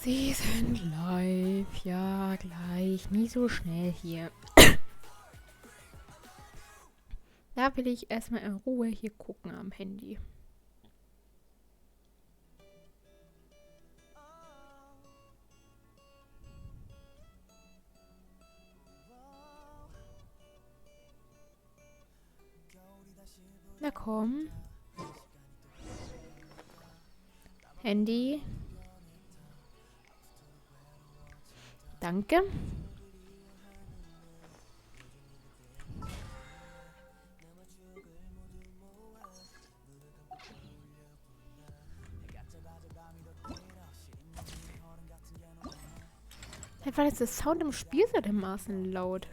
Sie sind live. Ja, gleich. Nie so schnell hier. Da will ich erstmal in Ruhe hier gucken am Handy. Na komm. Handy. Danke. War jetzt der Sound im Spiel so dermaßen laut?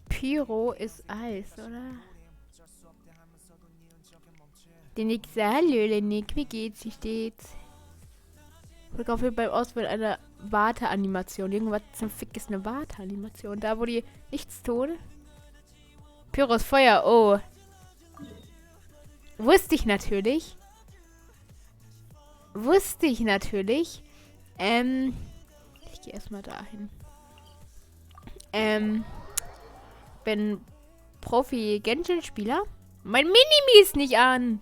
Pyro ist Eis, oder? Den Nick, hallo, Nick, wie geht's? Wie steht's? Ich hoffe, beim Auswählen einer Warte-Animation. Irgendwas zum Fick ist eine Warte-Animation. Da, wo die nichts tun. Pyro ist Feuer, oh. Wusste ich natürlich. Ich gehe erstmal dahin. Bin Profi-Genshin-Spieler. Mein Minimi ist nicht an.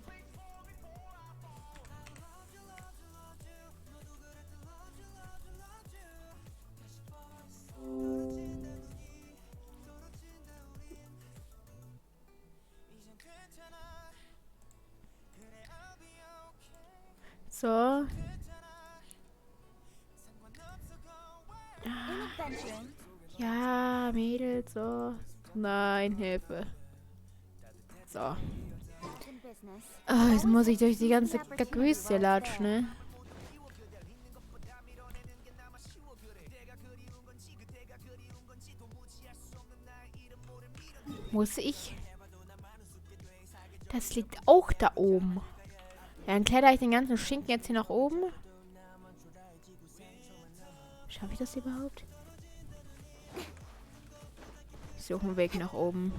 So. Ja, Mädels, so. Nein, Hilfe. So. Ah, jetzt muss ich durch die ganze Kackwüste latschen, ne? Muss ich? Das liegt auch da oben. Ja, dann kletter ich den ganzen Schinken jetzt hier nach oben. Schaffe ich das überhaupt? Ich suche einen Weg nach oben.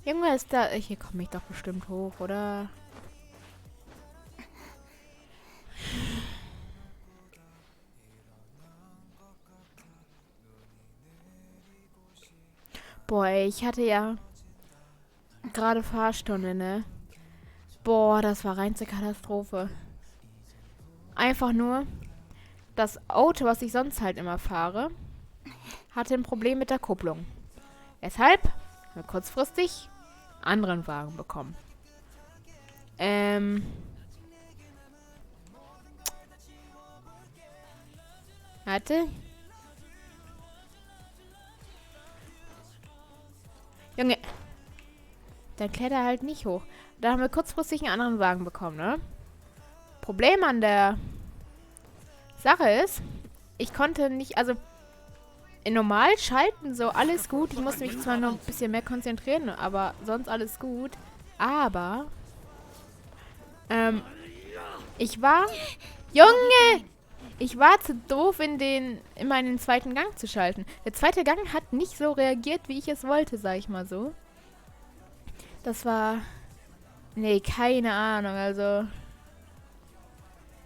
Irgendwas ist da. Hier komme ich doch bestimmt hoch, oder? Boah, ich hatte ja gerade Fahrstunde, ne? Boah, das war reinste Katastrophe. Einfach nur, das Auto, was ich sonst halt immer fahre, hatte ein Problem mit der Kupplung. Weshalb wir kurzfristig anderen Wagen bekommen. Warte. Junge. Dann kletter halt nicht hoch. Da haben wir kurzfristig einen anderen Wagen bekommen, ne? Problem an der Sache ist, ich konnte nicht, also in normal schalten, so alles gut. Ich musste mich zwar noch ein bisschen mehr konzentrieren, aber sonst alles gut. Aber, ich war, Junge! Ich war zu doof, immer in den zweiten Gang zu schalten. Der zweite Gang hat nicht so reagiert, wie ich es wollte, sag ich mal so. Das war... Nee, keine Ahnung, also...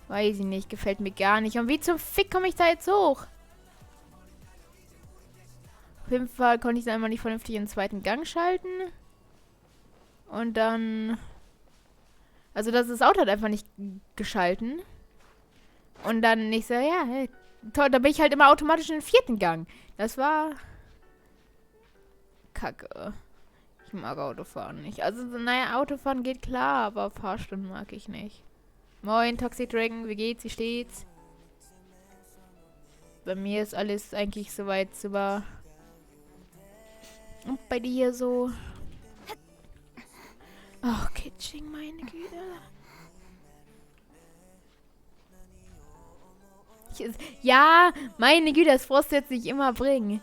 Weiß ich nicht, gefällt mir gar nicht. Und wie zum Fick komme ich da jetzt hoch? Auf jeden Fall konnte ich dann einmal nicht vernünftig in den zweiten Gang schalten. Und dann... Also das Auto hat einfach nicht geschalten. Und dann nicht so, ja, hey, toll, da bin ich halt immer automatisch in den vierten Gang. Das war... Kacke. Ich mag Autofahren nicht. Also, naja, Autofahren geht klar, aber Fahrstunden mag ich nicht. Moin, Toxic Dragon, wie geht's, wie steht's? Bei mir ist alles eigentlich soweit super. Und bei dir so? Ach, Kitsching, meine Güte. Ja, meine Güte, das brauchst du jetzt nicht immer bringen.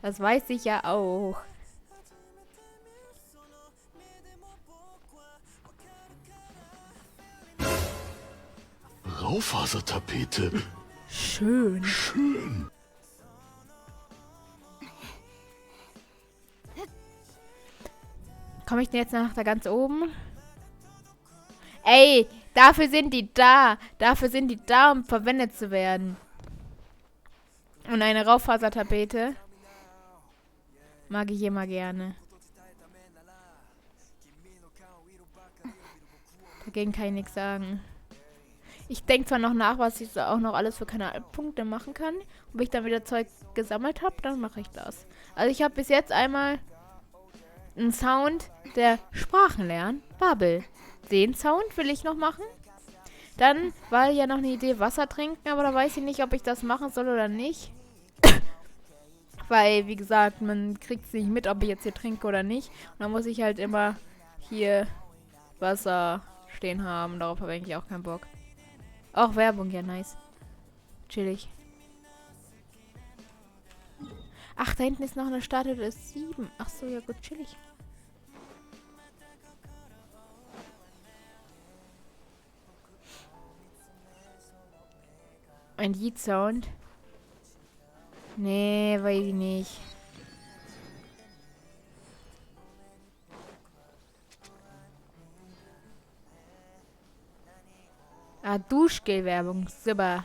Das weiß ich ja auch. Raufasertapete. Schön. Schön. Komme ich denn jetzt nach da ganz oben? Ey, dafür sind die da. Dafür sind die da, um verwendet zu werden. Und eine Raufasertapete mag ich immer gerne. Dagegen kann ich nichts sagen. Ich denke zwar noch nach, was ich so auch noch alles für Kanalpunkte machen kann. Und wenn ich dann wieder Zeug gesammelt habe, dann mache ich das. Also ich habe bis jetzt einmal einen Sound, der Sprachen lernen. Babbel. Den Sound will ich noch machen. Dann war ja noch eine Idee, Wasser trinken, aber da weiß ich nicht, ob ich das machen soll oder nicht. Weil, wie gesagt, man kriegt es nicht mit, ob ich jetzt hier trinke oder nicht. Und dann muss ich halt immer hier Wasser stehen haben. Darauf habe ich eigentlich auch keinen Bock. Auch Werbung, ja, nice. Chillig. Ach, da hinten ist noch eine Statue des 7. Ach so, ja gut, chillig. Ein Yeet-Sound. Nee, weiß ich nicht. Ah, Duschgel-Werbung. Super.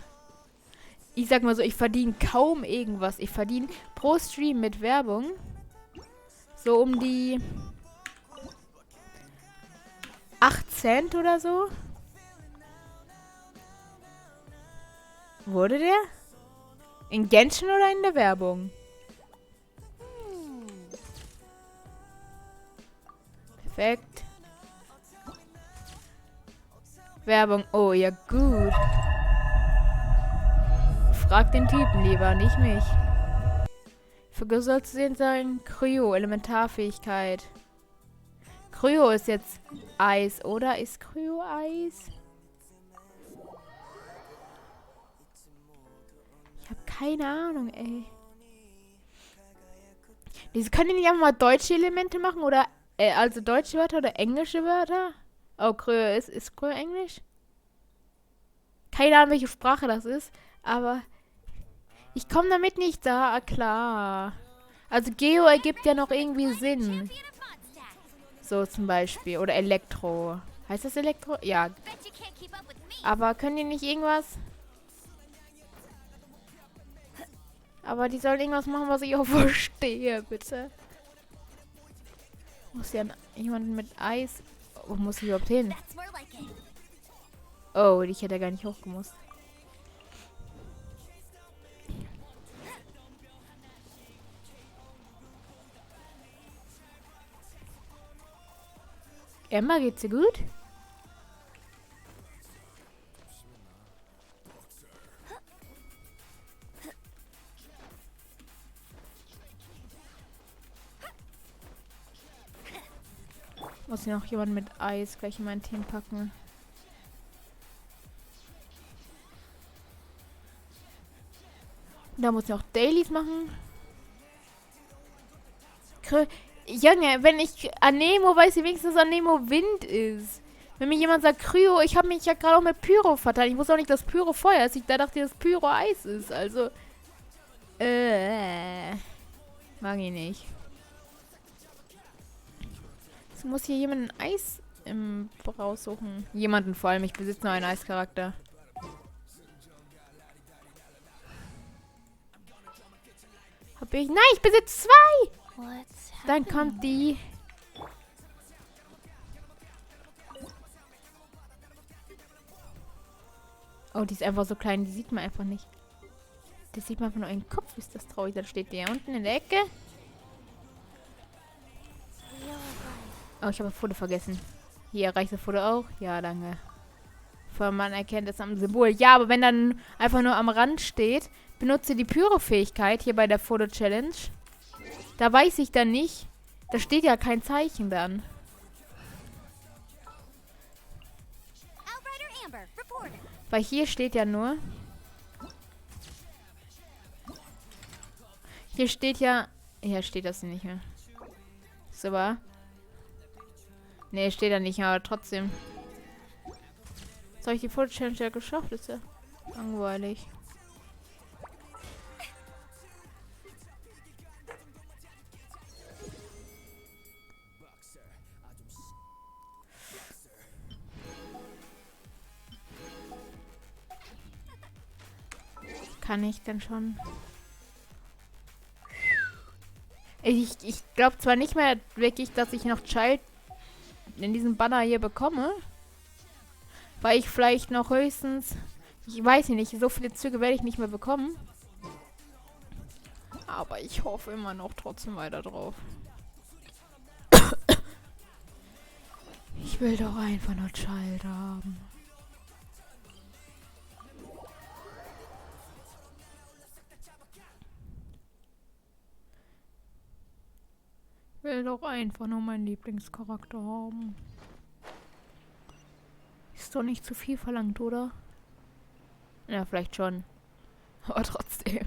Ich sag mal so, ich verdiene kaum irgendwas. Ich verdiene pro Stream mit Werbung so um die 8 Cent oder so. Wurde der? In Genshin oder in der Werbung? Perfekt. Werbung. Oh, ja gut. Frag den Typen lieber, nicht mich. Für soll zu sehen sein, Kryo, Elementarfähigkeit. Kryo ist jetzt Eis, oder? Ist Kryo Eis? Ich habe keine Ahnung, ey. Können die nicht einfach mal deutsche Elemente machen? Oder, also deutsche Wörter oder englische Wörter? Oh, Kryo ist Kryo Englisch? Keine Ahnung, welche Sprache das ist, aber ich komme damit nicht da, klar. Also Geo ergibt ja noch irgendwie Sinn. So zum Beispiel. Oder Elektro. Heißt das Elektro? Ja. Aber können die nicht irgendwas? Aber die sollen irgendwas machen, was ich auch verstehe, bitte. Muss ja jemand mit Eis... Wo muss ich überhaupt hin? Oh, ich hätte ja gar nicht hochgemusst. Emma, geht's dir gut? Muss hier noch jemand mit Eis gleich in mein Team packen. Da muss ich auch Dailies machen. Junge, wenn ich Anemo, weiß ich wenigstens, dass Anemo Wind ist. Wenn mir jemand sagt Kryo, ich habe mich ja gerade auch mit Pyro verteilt. Ich wusste auch nicht, dass Pyro Feuer ist. Ich dachte, dass Pyro Eis ist. Also, mag ich nicht. Jetzt muss hier jemand ein Eis raussuchen. Jemanden vor allem. Ich besitze nur einen Eischarakter. Hab ich? Nein, ich besitze 2! Dann kommt die. Oh, die ist einfach so klein, die sieht man einfach nicht. Das sieht man einfach nur einen Kopf, ist das traurig. Dann steht der unten in der Ecke. Oh, ich habe ein Foto vergessen. Hier erreicht das Foto auch. Ja, danke. Man erkennt es am Symbol. Ja, aber wenn dann einfach nur am Rand steht, benutze die Pyro-Fähigkeit hier bei der Foto-Challenge. Da weiß ich dann nicht. Da steht ja kein Zeichen dann. Weil hier steht ja nur... Hier steht ja... Hier steht das nicht mehr. Super. Nee, steht da nicht, aber trotzdem. Jetzt habe ich die Foto-Challenge ja geschafft. Ist ja langweilig. Kann ich denn schon? Ich glaube zwar nicht mehr wirklich, dass ich noch Child in diesem Banner hier bekomme. Weil ich vielleicht noch höchstens... Ich weiß nicht, so viele Züge werde ich nicht mehr bekommen. Aber ich hoffe immer noch trotzdem weiter drauf. Ich will doch einfach nur Child haben. Ich will doch einfach nur meinen Lieblingscharakter haben. Ist doch nicht zu viel verlangt, oder? Ja, vielleicht schon. Aber trotzdem.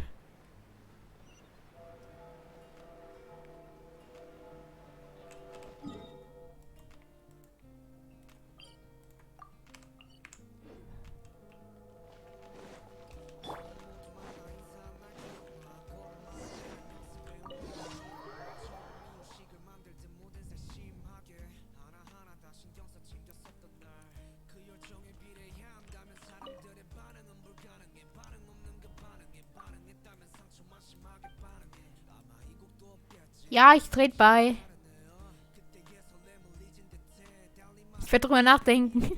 Ja, ich trete bei. Ich werde drüber nachdenken.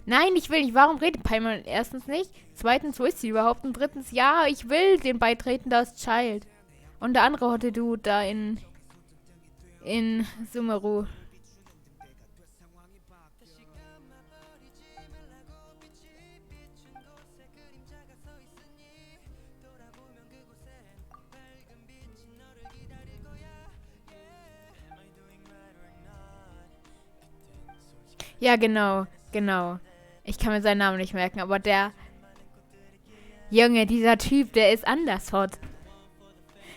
Nein, ich will nicht. Warum redet Paimon erstens nicht? Zweitens, wo ist sie überhaupt? Und drittens, ja, ich will den beitreten, da ist Child. Und der andere Hotte Dude da in Sumeru. Ja, genau, genau. Ich kann mir seinen Namen nicht merken, aber der Junge, dieser Typ, der ist anders hot.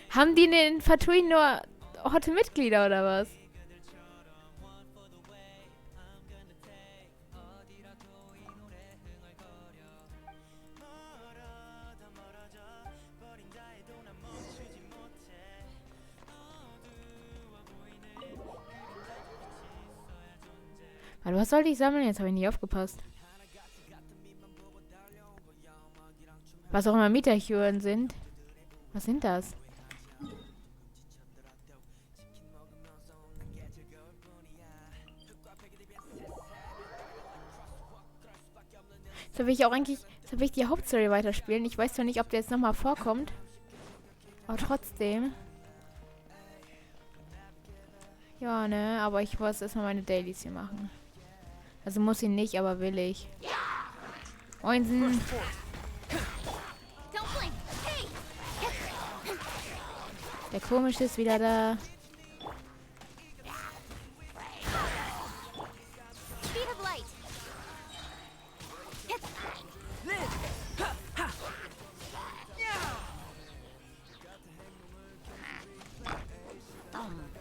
Haben die in den Fatui nur hotte Mitglieder oder was? Warte, was sollte ich sammeln? Jetzt habe ich nicht aufgepasst. Was auch immer Mieterchuren sind. Was sind das? Jetzt will ich auch eigentlich... Jetzt will ich die Hauptstory weiterspielen. Ich weiß zwar nicht, ob der jetzt nochmal vorkommt. Aber trotzdem. Ja, ne? Aber ich muss erstmal meine Dailies hier machen. Also muss ich nicht, aber will ich. Moinsen. Der Komische ist wieder da.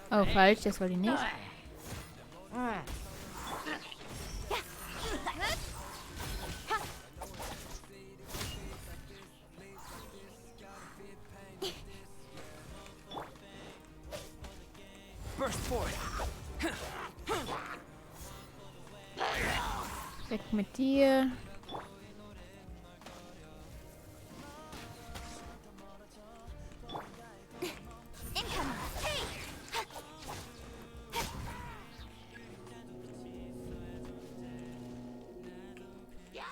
Oh, falsch, das wollte ich nicht. Weg mit dir.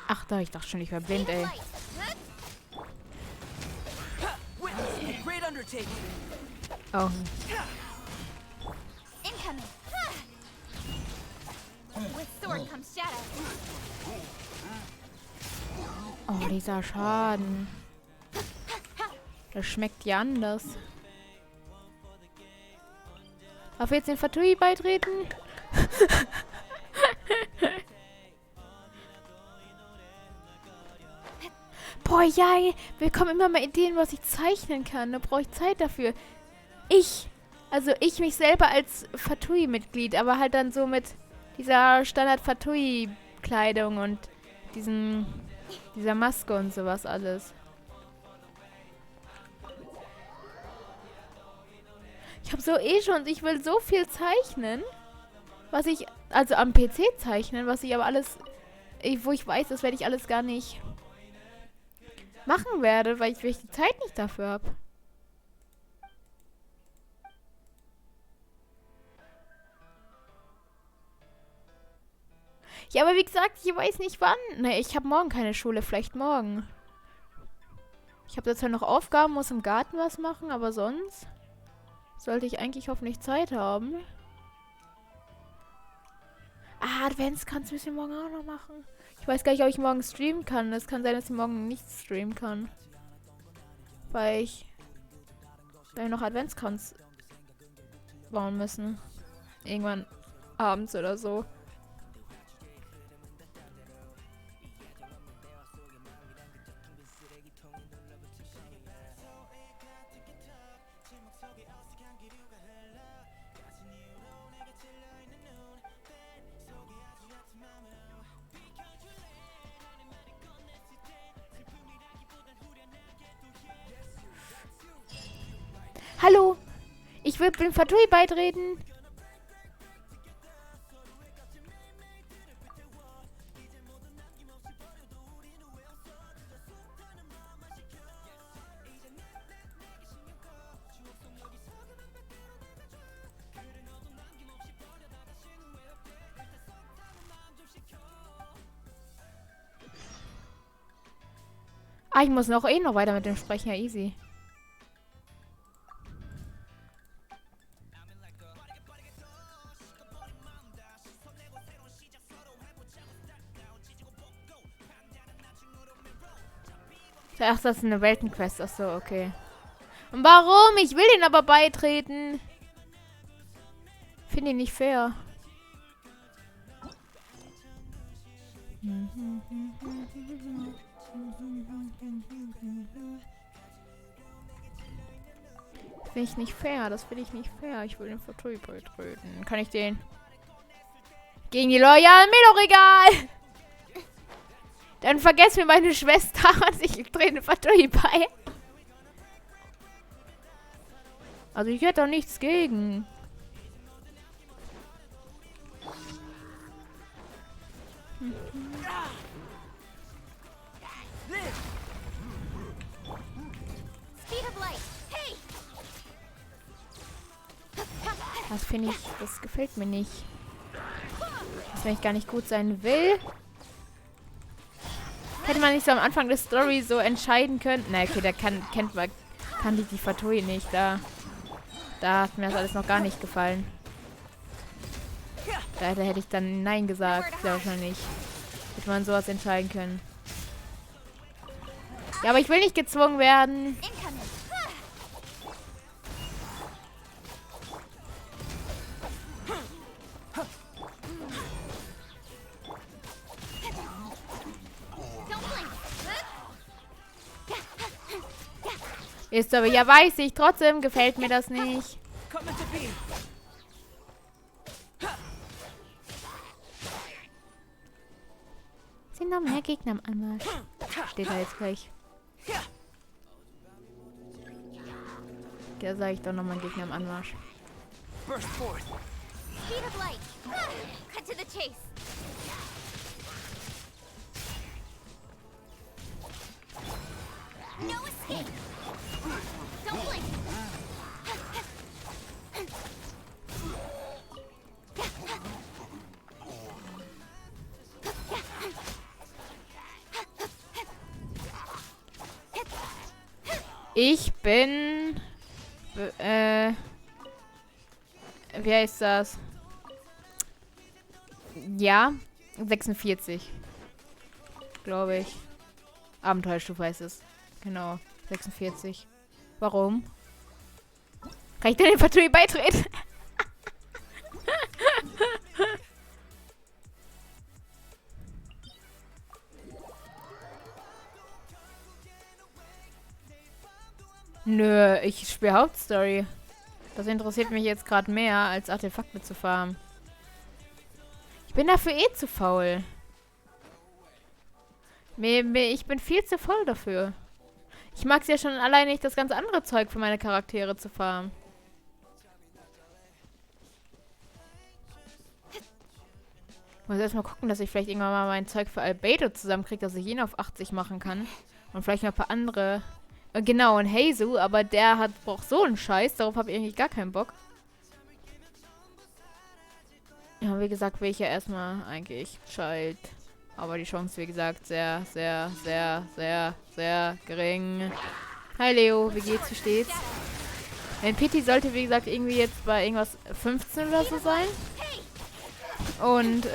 Ach da, ich dachte schon, ich war blind, ey. Oh. Oh, dieser Schaden. Das schmeckt ja anders. Darf ich jetzt den Fatui beitreten? Boah, ja, wir kommen immer mal Ideen, was ich zeichnen kann. Da brauche ich Zeit dafür. Also ich mich selber als Fatui-Mitglied, aber halt dann so mit dieser Standard-Fatui-Kleidung und dieser Maske und sowas alles. Ich habe so ich will so viel zeichnen, was ich, also am PC zeichnen, was ich aber alles wo ich weiß, das werde ich alles gar nicht machen werde, weil ich die Zeit nicht dafür habe. Ja, aber wie gesagt, ich weiß nicht wann. Ne, ich habe morgen keine Schule, vielleicht morgen. Ich habe zwar noch Aufgaben, muss im Garten was machen, aber sonst sollte ich eigentlich hoffentlich Zeit haben. Ah, Adventskranz müssen wir morgen auch noch machen. Ich weiß gar nicht, ob ich morgen streamen kann. Es kann sein, dass ich morgen nicht streamen kann. Weil wir noch Adventskranz bauen müssen. Irgendwann abends oder so. Hallo, ich will dem Fatui beitreten. Ah, ich muss noch weiter mit dem sprechen. Ja, easy. Ach, das ist eine Weltenquest. Achso, okay. Und warum? Ich will den aber beitreten. Finde ich nicht fair. Finde ich nicht fair. Das finde ich nicht fair. Ich will den Fatui beitreten. Kann ich den gegen die Loyalen? Mir doch egal. Dann vergesst mir meine Schwester und ich trete den Fatui bei. Also ich hätte doch nichts gegen. Das finde ich, das gefällt mir nicht. Das, wenn ich gar nicht gut sein will. Hätte man nicht so am Anfang der Story so entscheiden können. Na, okay, da kann die Fatui nicht. Da hat mir das alles noch gar nicht gefallen. Da hätte ich dann Nein gesagt. Sehr wahrscheinlich. Hätte man sowas entscheiden können. Ja, aber ich will nicht gezwungen werden. Ist aber, ja, weiß ich. Trotzdem gefällt mir das nicht. Sind noch mehr Gegner am Anmarsch. Steht da jetzt gleich. Da sage ich doch nochmal Gegner am Anmarsch. Ich bin... wie heißt das? Ja, 46. Glaube ich. Abenteuerstufe heißt es. Genau, 46. Warum? Kann ich denn den Fatui beitreten? Nö, ich spiele Hauptstory. Das interessiert mich jetzt gerade mehr, als Artefakte zu farmen. Ich bin dafür eh zu faul. Ich bin viel zu faul dafür. Ich mag es ja schon alleine nicht, das ganz andere Zeug für meine Charaktere zu farmen. Muss erstmal gucken, dass ich vielleicht irgendwann mal mein Zeug für Albedo zusammenkriege, dass ich ihn auf 80 machen kann. Und vielleicht noch ein paar andere. Genau, und Heisu, aber der braucht so einen Scheiß. Darauf habe ich eigentlich gar keinen Bock. Ja, wie gesagt, will ich ja erstmal eigentlich Child. Aber die Chance, wie gesagt, sehr, sehr, sehr, sehr, sehr gering. Hi Leo, wie geht's, wie steht's? Mein Pity sollte, wie gesagt, irgendwie jetzt bei irgendwas 15 oder so sein. Und,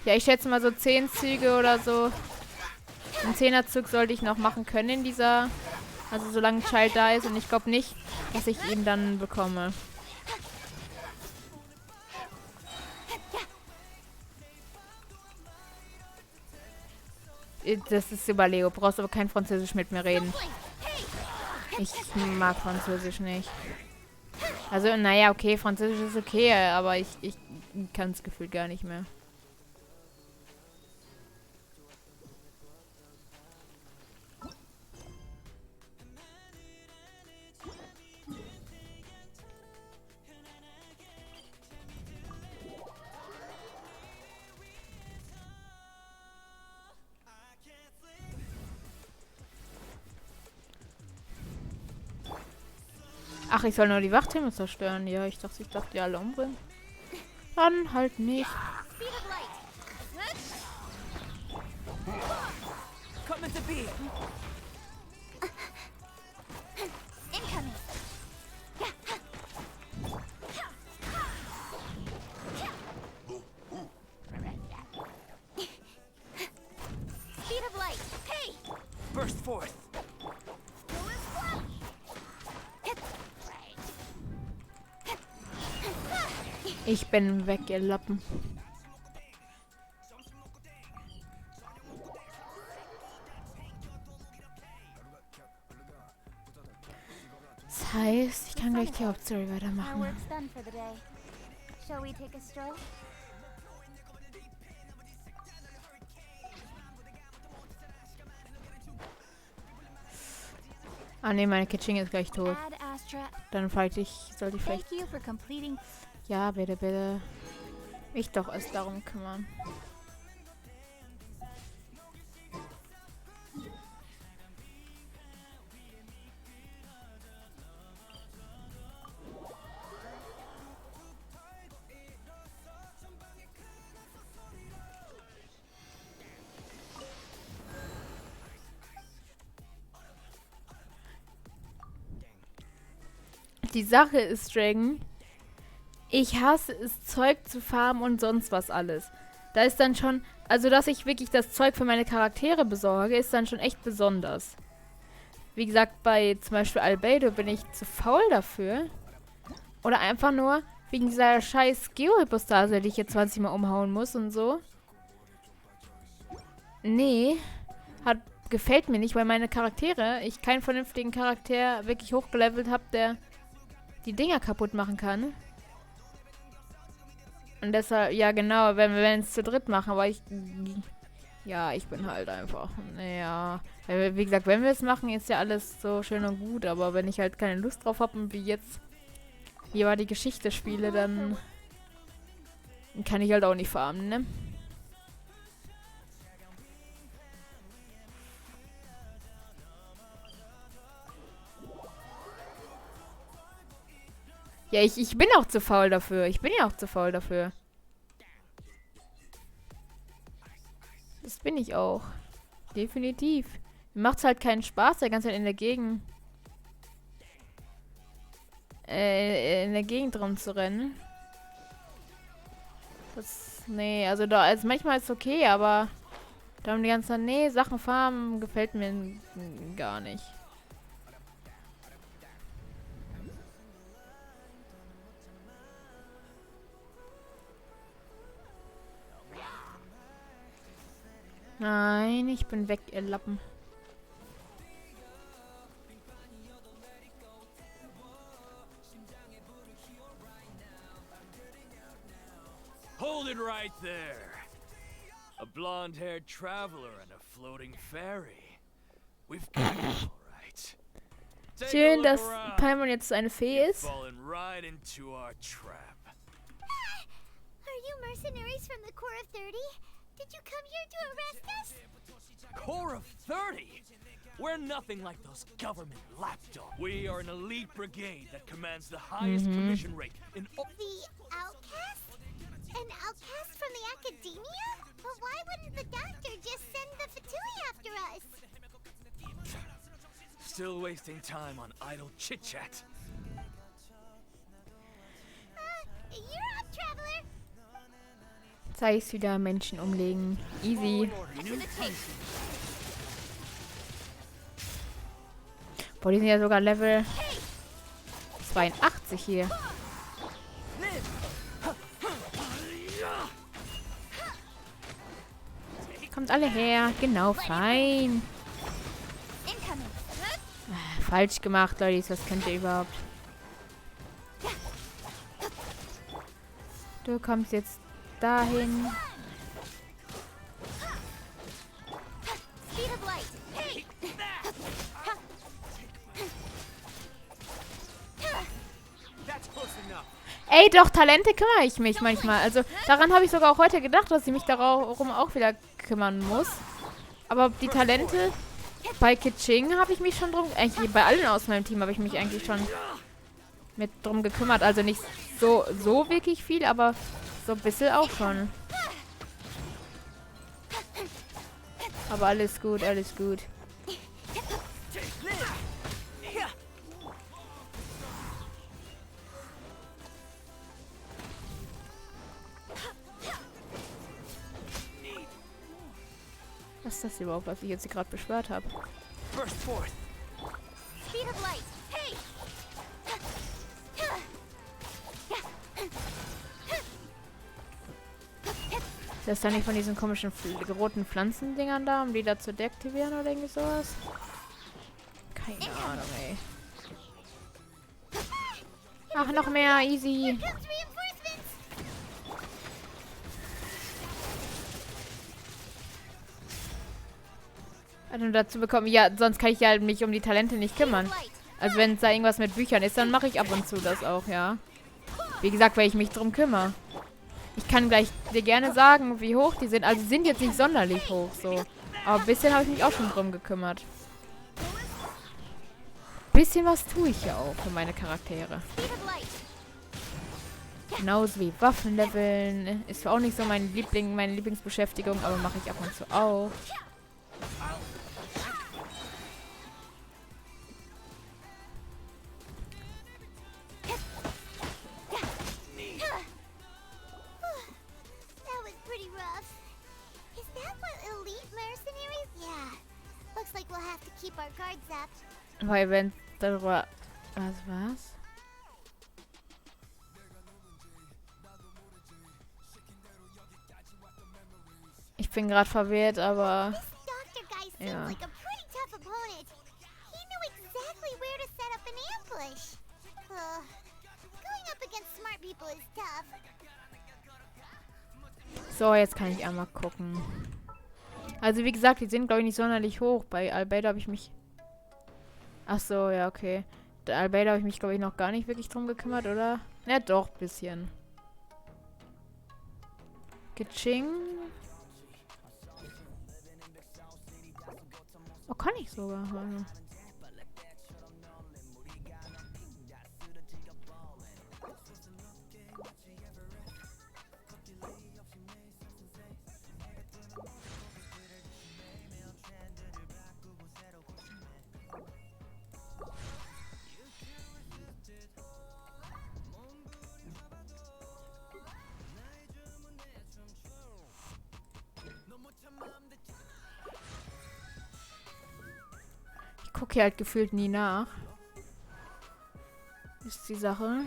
ja, ich schätze mal so 10 Züge oder so. Einen 10er-Zug sollte ich noch machen können in dieser... Also solange Child da ist. Und ich glaube nicht, dass ich ihn dann bekomme. Das ist über Leo. Brauchst aber kein Französisch mit mir reden. Ich mag Französisch nicht. Also, naja, okay, Französisch ist okay, aber ich kann es gefühlt gar nicht mehr. Ach, ich soll nur die Wachtürme zerstören. Ja, ich dachte, die alle umbringen. Dann halt nicht. Burst forth. Ich bin weg, ihr Lappen. Das heißt, ich kann gleich die Hauptstory weitermachen. Ah ne, meine Kitchen ist gleich tot. Dann sollte ich vielleicht... Ja, bitte, bitte. Mich doch erst darum kümmern. Die Sache ist, Dragon, ich hasse es, Zeug zu farmen und sonst was alles. Da ist dann schon, also dass ich wirklich das Zeug für meine Charaktere besorge, ist dann schon echt besonders. Wie gesagt, bei zum Beispiel Albedo bin ich zu faul dafür. Oder einfach nur wegen dieser scheiß Geohypostase, die ich jetzt 20 Mal umhauen muss und so. Nee, gefällt mir nicht, weil meine Charaktere, ich keinen vernünftigen Charakter wirklich hochgelevelt habe, der die Dinger kaputt machen kann. Und deshalb, ja genau, wenn wir es zu dritt machen, aber ich bin halt einfach, naja, wie gesagt, wenn wir es machen, ist ja alles so schön und gut, aber wenn ich halt keine Lust drauf habe und wie jetzt hier war die Geschichte spiele, dann kann ich halt auch nicht farmen, ne? Ja, ich bin auch zu faul dafür. Ich bin ja auch zu faul dafür. Das bin ich auch. Definitiv. Mir macht's halt keinen Spaß, der ganze Zeit in der Gegend rumzurennen. Nee, also manchmal ist es okay, aber dann die ganze Zeit, nee, Sachen farmen gefällt mir gar nicht. Nein, ich bin weg, ihr Lappen. Hold it right there. A blonde-haired traveler and a floating fairy. We've got it all right. Schön, dass Paimon jetzt eine Fee ist. Fallen right into our trap. Are you mercenaries from the Corps of 30? Did you come here to arrest us? Corps of 30? We're nothing like those government lapdogs. We are an elite brigade that commands the highest commission rate in all. The outcast? An outcast from the academia? But why wouldn't the doctor just send the Fatui after us? Still wasting time on idle chit-chat. You're up, Traveler. Zeig's wieder, Menschen umlegen. Easy. Boah, die sind ja sogar Level 82 hier. Kommt alle her. Genau, fein. Falsch gemacht, Leute. Was könnt ihr überhaupt? Du kommst jetzt dahin. Ey, doch, Talente kümmere ich mich manchmal. Also, daran habe ich sogar auch heute gedacht, dass ich mich darum auch wieder kümmern muss. Aber die Talente bei Keqing habe ich mich schon drum... Eigentlich bei allen aus meinem Team habe ich mich eigentlich schon mit drum gekümmert. Also nicht so wirklich viel, aber so ein bisschen auch schon. Aber alles gut, alles gut. Was ist das überhaupt, was ich jetzt gerade beschwört habe? Ist das dann nicht von diesen komischen roten Pflanzendingern da, um die da zu deaktivieren oder irgendwie sowas? Keine Ahnung, ey. Ach, noch mehr, easy. Also dazu bekommen, ja, sonst kann ich ja mich um die Talente nicht kümmern. Also wenn es da irgendwas mit Büchern ist, dann mache ich ab und zu das auch, ja. Wie gesagt, weil ich mich drum kümmere. Ich kann gleich dir gerne sagen, wie hoch die sind. Also sie sind jetzt nicht sonderlich hoch, so. Aber ein bisschen habe ich mich auch schon drum gekümmert. Bisschen was tue ich ja auch für meine Charaktere. Genauso wie Waffenleveln. Ist zwar auch nicht so meine Lieblingsbeschäftigung, aber mache ich ab und zu auch. Weil wenn darüber... Was? Ich bin gerade verwirrt, aber... Ja. So, jetzt kann ich einmal gucken. Also wie gesagt, die sind glaube ich nicht sonderlich hoch. Bei Albedo habe ich mich... Ach so, ja, okay. Bei Albedo habe ich mich glaube ich noch gar nicht wirklich drum gekümmert, oder? Ja, doch, bisschen. Keqing. Oh, kann ich sogar. Also. Ich gucke hier halt gefühlt nie nach. Ist die Sache.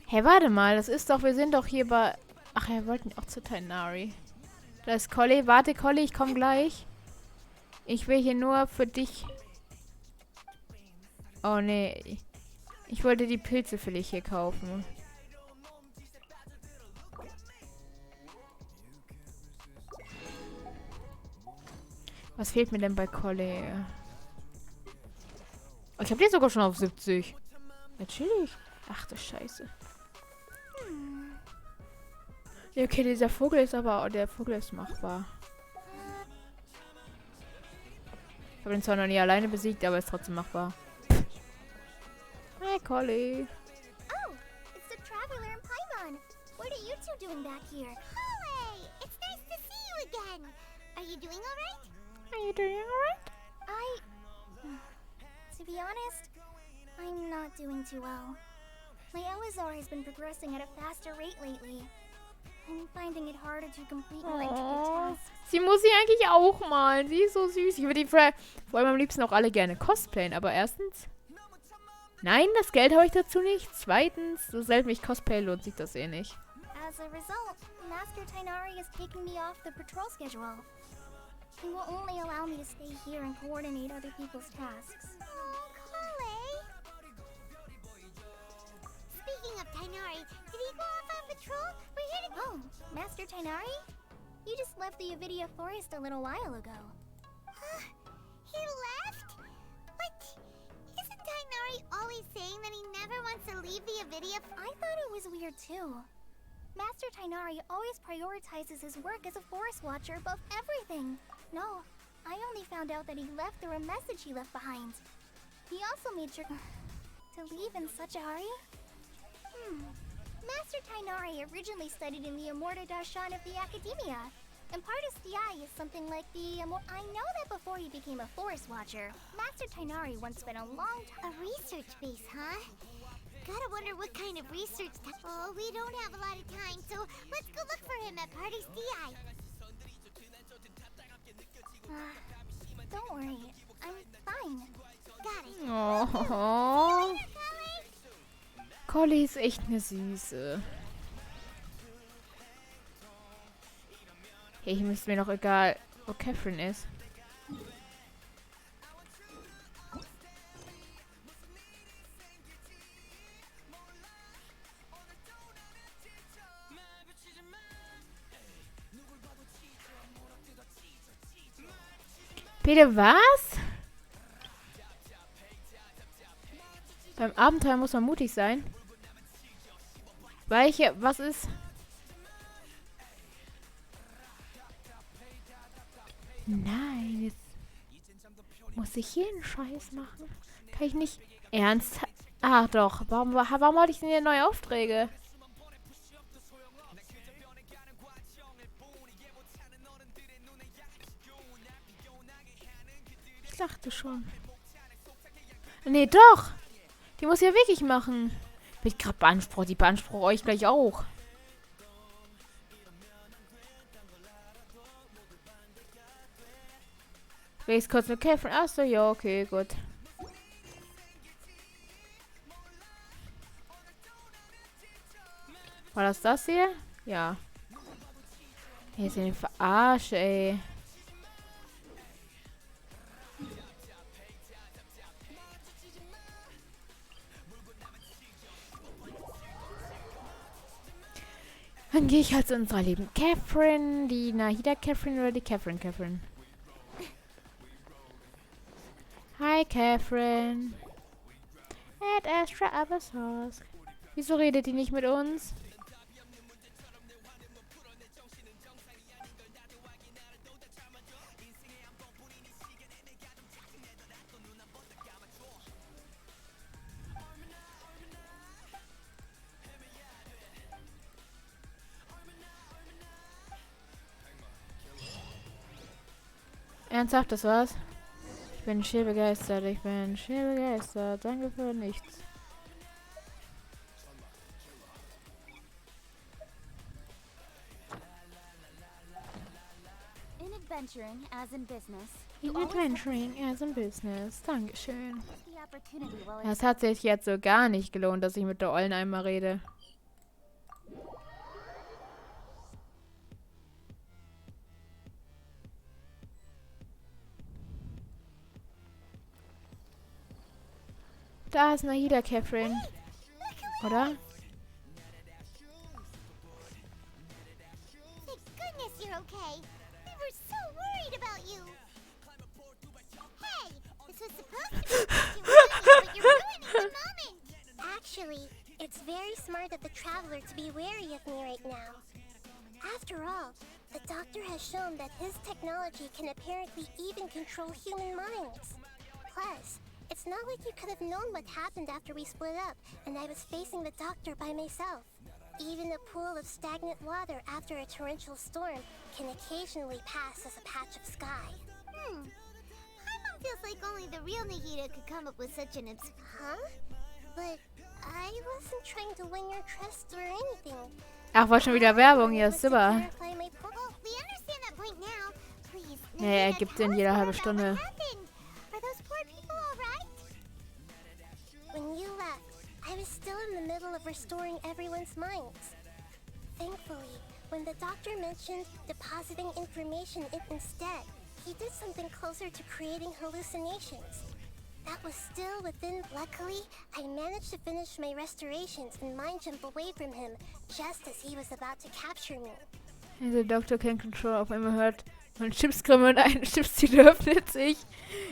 Hey, warte mal, das ist doch, wir sind doch hier bei... Ach Ach, wir wollten auch zu Tainari. Da ist Collie. Warte, Collie, ich komme gleich. Ich will hier nur für dich... Oh, nee. Ich wollte die Pilze für dich hier kaufen. Was fehlt mir denn bei Collie? Oh, ich habe die sogar schon auf 70. Natürlich. Ach du Scheiße. Ja, okay, dieser Vogel ist aber... Der Vogel ist machbar. Ich habe ihn zwar noch nie alleine besiegt, aber ist trotzdem machbar. Hi, Collie. Oh, it's the traveler and Paimon. What are you two doing back here? Holly, it's nice to see you again. Are you doing all right? Are you doing alright? To be honest, I'm not doing too well. My Elazar has been progressing at a faster rate lately. I'm finding it harder to complete my intricate tasks. Sie muss sie eigentlich auch malen. Sie ist so süß. Ich würde die vor allem am liebsten auch alle gerne cosplayen. Aber erstens... Nein, das Geld habe ich dazu nicht. Zweitens, so selten ich cosplay, lohnt sich das eh nicht. As a result, Master Tainari is taking me off the patrol schedule. He will only allow me to stay here and coordinate other people's tasks. Oh, Kale. Speaking of Tainari, did he go off on patrol? We're here to... Oh, Master Tainari? You just left the Avidia Forest a little while ago. He left? But isn't Tainari always saying that he never wants to leave the Avidia? I thought it was weird too. Master Tainari always prioritizes his work as a forest watcher above everything. No, I only found out that he left through a message he left behind. He also made sure to leave in such a hurry. Master Tainari originally studied in the Amorta Darshan of the Academia. Impartus Di is something like the I know that before he became a forest watcher, Master Tainari once spent a long time... A research base, huh? Gotta wonder what kind of research... Oh, we don't have a lot of time, so let's go look for him at Partis Di. Don't worry, I'm fine. Got it. Oh. Collie ist echt eine Süße. Hey, hier ist mir doch egal, wo Catherine ist. Bitte was? Beim Abenteuer muss man mutig sein. Welche? Was ist? Nein, jetzt muss ich hier einen Scheiß machen. Kann ich nicht ernst? Ach doch, warum hatte ich denn hier neue Aufträge? Ich dachte schon. Nee, doch. Die muss ja wirklich machen. Bin ich gerade beansprucht. Die beansprucht euch gleich auch. Rede kurz mit Catherine. Achso, ja, okay, gut. War das hier? Ja. Hier ist eine Verarsche, ey. Dann gehe ich halt zu unserer lieben Catherine. Die Nahida Catherine oder die Catherine? Hi, Catherine. At Astra Abyssos. Wieso redet die nicht mit uns? Ernsthaft, das war's? Ich bin schier begeistert. Danke für nichts. In adventuring as in business. Dankeschön. Das hat sich jetzt so gar nicht gelohnt, dass ich mit der Ollen einmal rede. Da ist Nahida, Catherine. Oder? Thank goodness you're okay. We were so worried about you. Hey, this was supposed to be but you're ruining the moment. Actually, it's very smart of the traveler to be wary of me right now. After all, the doctor has shown that his technology can apparently even control human minds. Plus, it's not like you could have known what happened after we split up and I was facing the doctor by myself. Even a pool of stagnant water after a torrential storm can occasionally pass as a patch of sky. Paimon feels like only the real Nahida could come up with such an Huh? But I wasn't trying to win your trust or anything. Ach, war schon wieder Werbung. Ja, super. Ja, er gibt in jeder halbe Stunde. When you left, I was still in the middle of restoring everyone's minds. Thankfully, when the doctor mentioned depositing information instead, he did something closer to creating hallucinations. That was still within. Luckily, I managed to finish my restorations and mind jump away from him just as he was about to capture me. Der Doktor can control, auf einmal hört man Chipskrümmer und ein Chipsziel öffnet sich.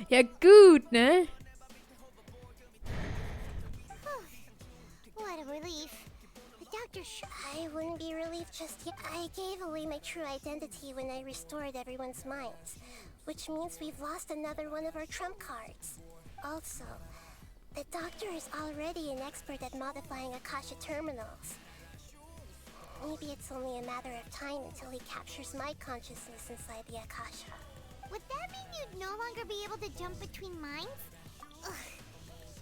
Ja gut, ne? What a relief. The doctor I wouldn't be relieved just yet. I gave away my true identity when I restored everyone's minds, which means we've lost another one of our trump cards. Also, the doctor is already an expert at modifying Akasha terminals. Maybe it's only a matter of time until he captures my consciousness inside the Akasha. Would that mean you'd no longer be able to jump between minds? Ugh.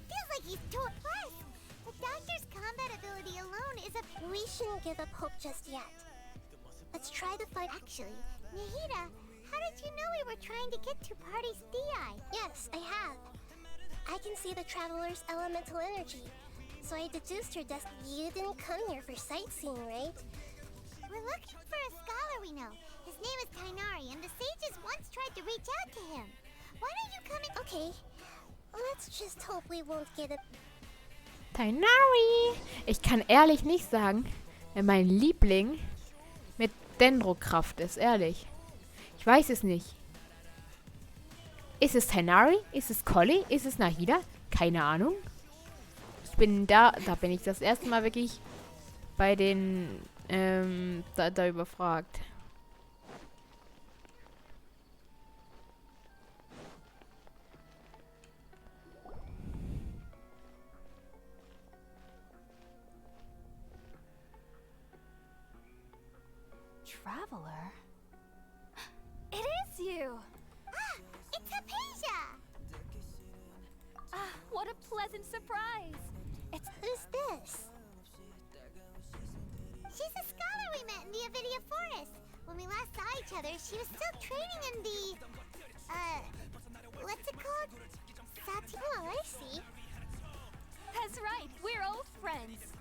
Feels like he's too plus. The doctor's combat ability alone is a... We shouldn't give up hope just yet. Let's try to find... Actually, Nahida, how did you know we were trying to get to Party's DI? Yes, I have. I can see the traveler's elemental energy, so I deduced her destiny. You didn't come here for sightseeing, right? We're looking for a scholar we know. His name is Tainari, and the sages once tried to reach out to him. Why don't you come in? Okay, let's just hope we won't get a... Tainari! Ich kann ehrlich nicht sagen, wer mein Liebling mit Dendrokraft ist, ehrlich. Ich weiß es nicht. Ist es Tainari? Ist es Collie? Ist es Nahida? Keine Ahnung. Ich bin da bin ich das erste Mal wirklich bei den, da überfragt. Traveler? It is you! It's Hypatia! What a pleasant surprise! Who's this? She's a scholar we met in the Avidia Forest. When we last saw each other, she was still training in the... what's it called? Oh, I see. That's right, we're old friends.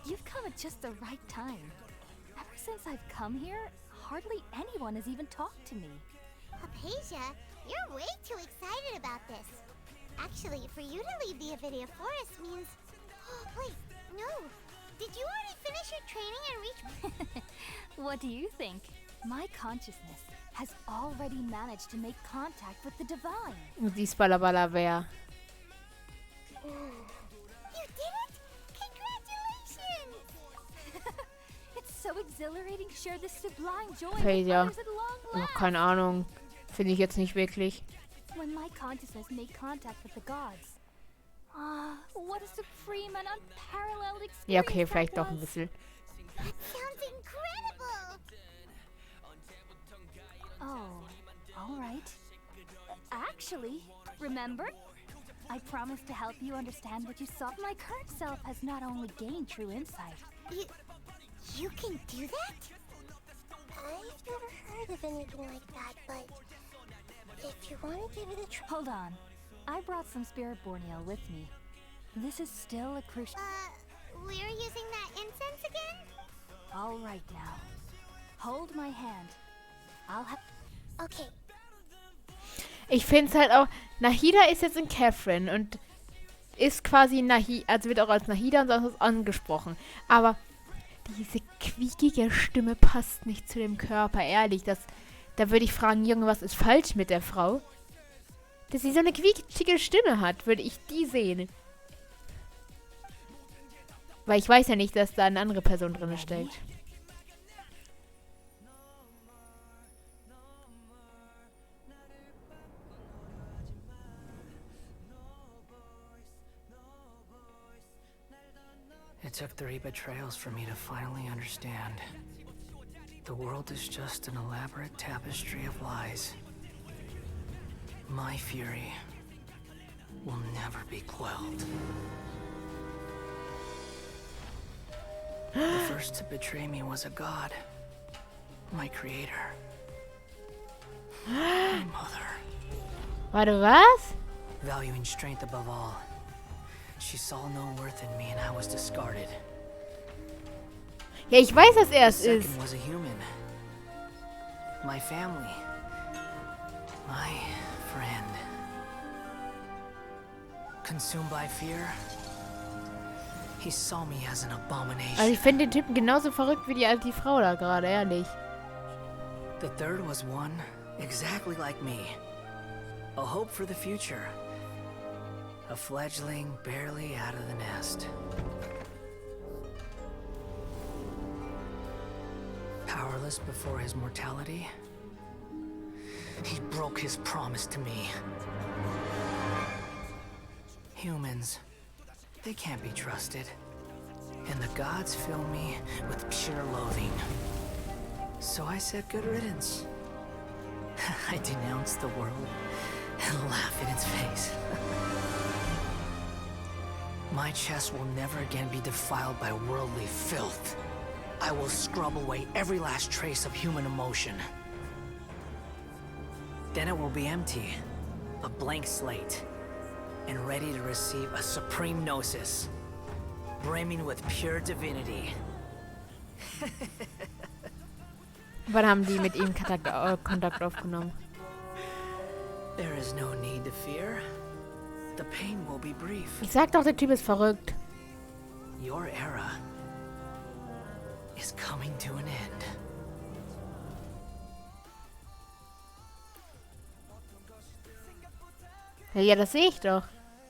You've come at just the right time. Ever since I've come here, hardly anyone has even talked to me. Hypatia, you're way too excited about this. Actually, for you to leave the Avidia Forest means... Wait, no. Did you already finish your training and reach... What do you think? My consciousness has already managed to make contact with the divine. Dies Balabala-Bär. You did it! Congratulations! It's so exhilarating to share this sublime joy Okay, with ja. others at long Oh, last. keine Ahnung. Finde ich jetzt nicht wirklich. When my consciousness made contact with the gods. What a supreme and unparalleled experience. Ja, okay, that vielleicht doch was. ein bisschen. That sounds incredible! Oh, all right. Actually, remember? I promised to help you understand what you saw. My current self has not only gained true insight. You can do that? I've never heard of anything like that, but if you want to give it a try... Hold on. I brought some spirit borneo with me. This is still a crucial... We're using that incense again? All right now. Hold my hand. I'll have... Okay. Ich finde es halt auch... Nahida ist jetzt in Catherine und ist quasi also wird auch als Nahida und sonst was angesprochen. Aber diese quiekige Stimme passt nicht zu dem Körper, ehrlich. Da würde ich fragen, irgendwas ist falsch mit der Frau. Dass sie so eine quiekige Stimme hat, würde ich die sehen. Weil ich weiß ja nicht, dass da eine andere Person drin steckt. It took 3 betrayals for me to finally understand. The world is just an elaborate tapestry of lies. My fury will never be quelled. The first to betray me was a god. My creator. My mother. Warte, was? Valuing strength above all. She saw no worth in me and I was discarded. Ja, ich weiß, dass er es The ist. second was a human. My family. My friend. Consumed by fear, he saw me as an abomination. Also ich finde den Typen genauso verrückt wie die Frau da gerade, ehrlich. The third was one exactly like me. A hope for the future. A fledgling barely out of the nest. Powerless before his mortality, he broke his promise to me. Humans, they can't be trusted. And the gods fill me with pure loathing. So I said good riddance. I denounce the world and laugh in its face. My chest will never again be defiled by worldly filth. I will scrub away every last trace of human emotion. Then it will be empty, a blank slate, and ready to receive a supreme gnosis, brimming with pure divinity. Wann haben die mit ihm Kontakt aufgenommen? There is no need to fear. The pain will be brief. Ich sag doch, der Typ ist verrückt. Your era is coming to an end. Ja, das sehe ich doch.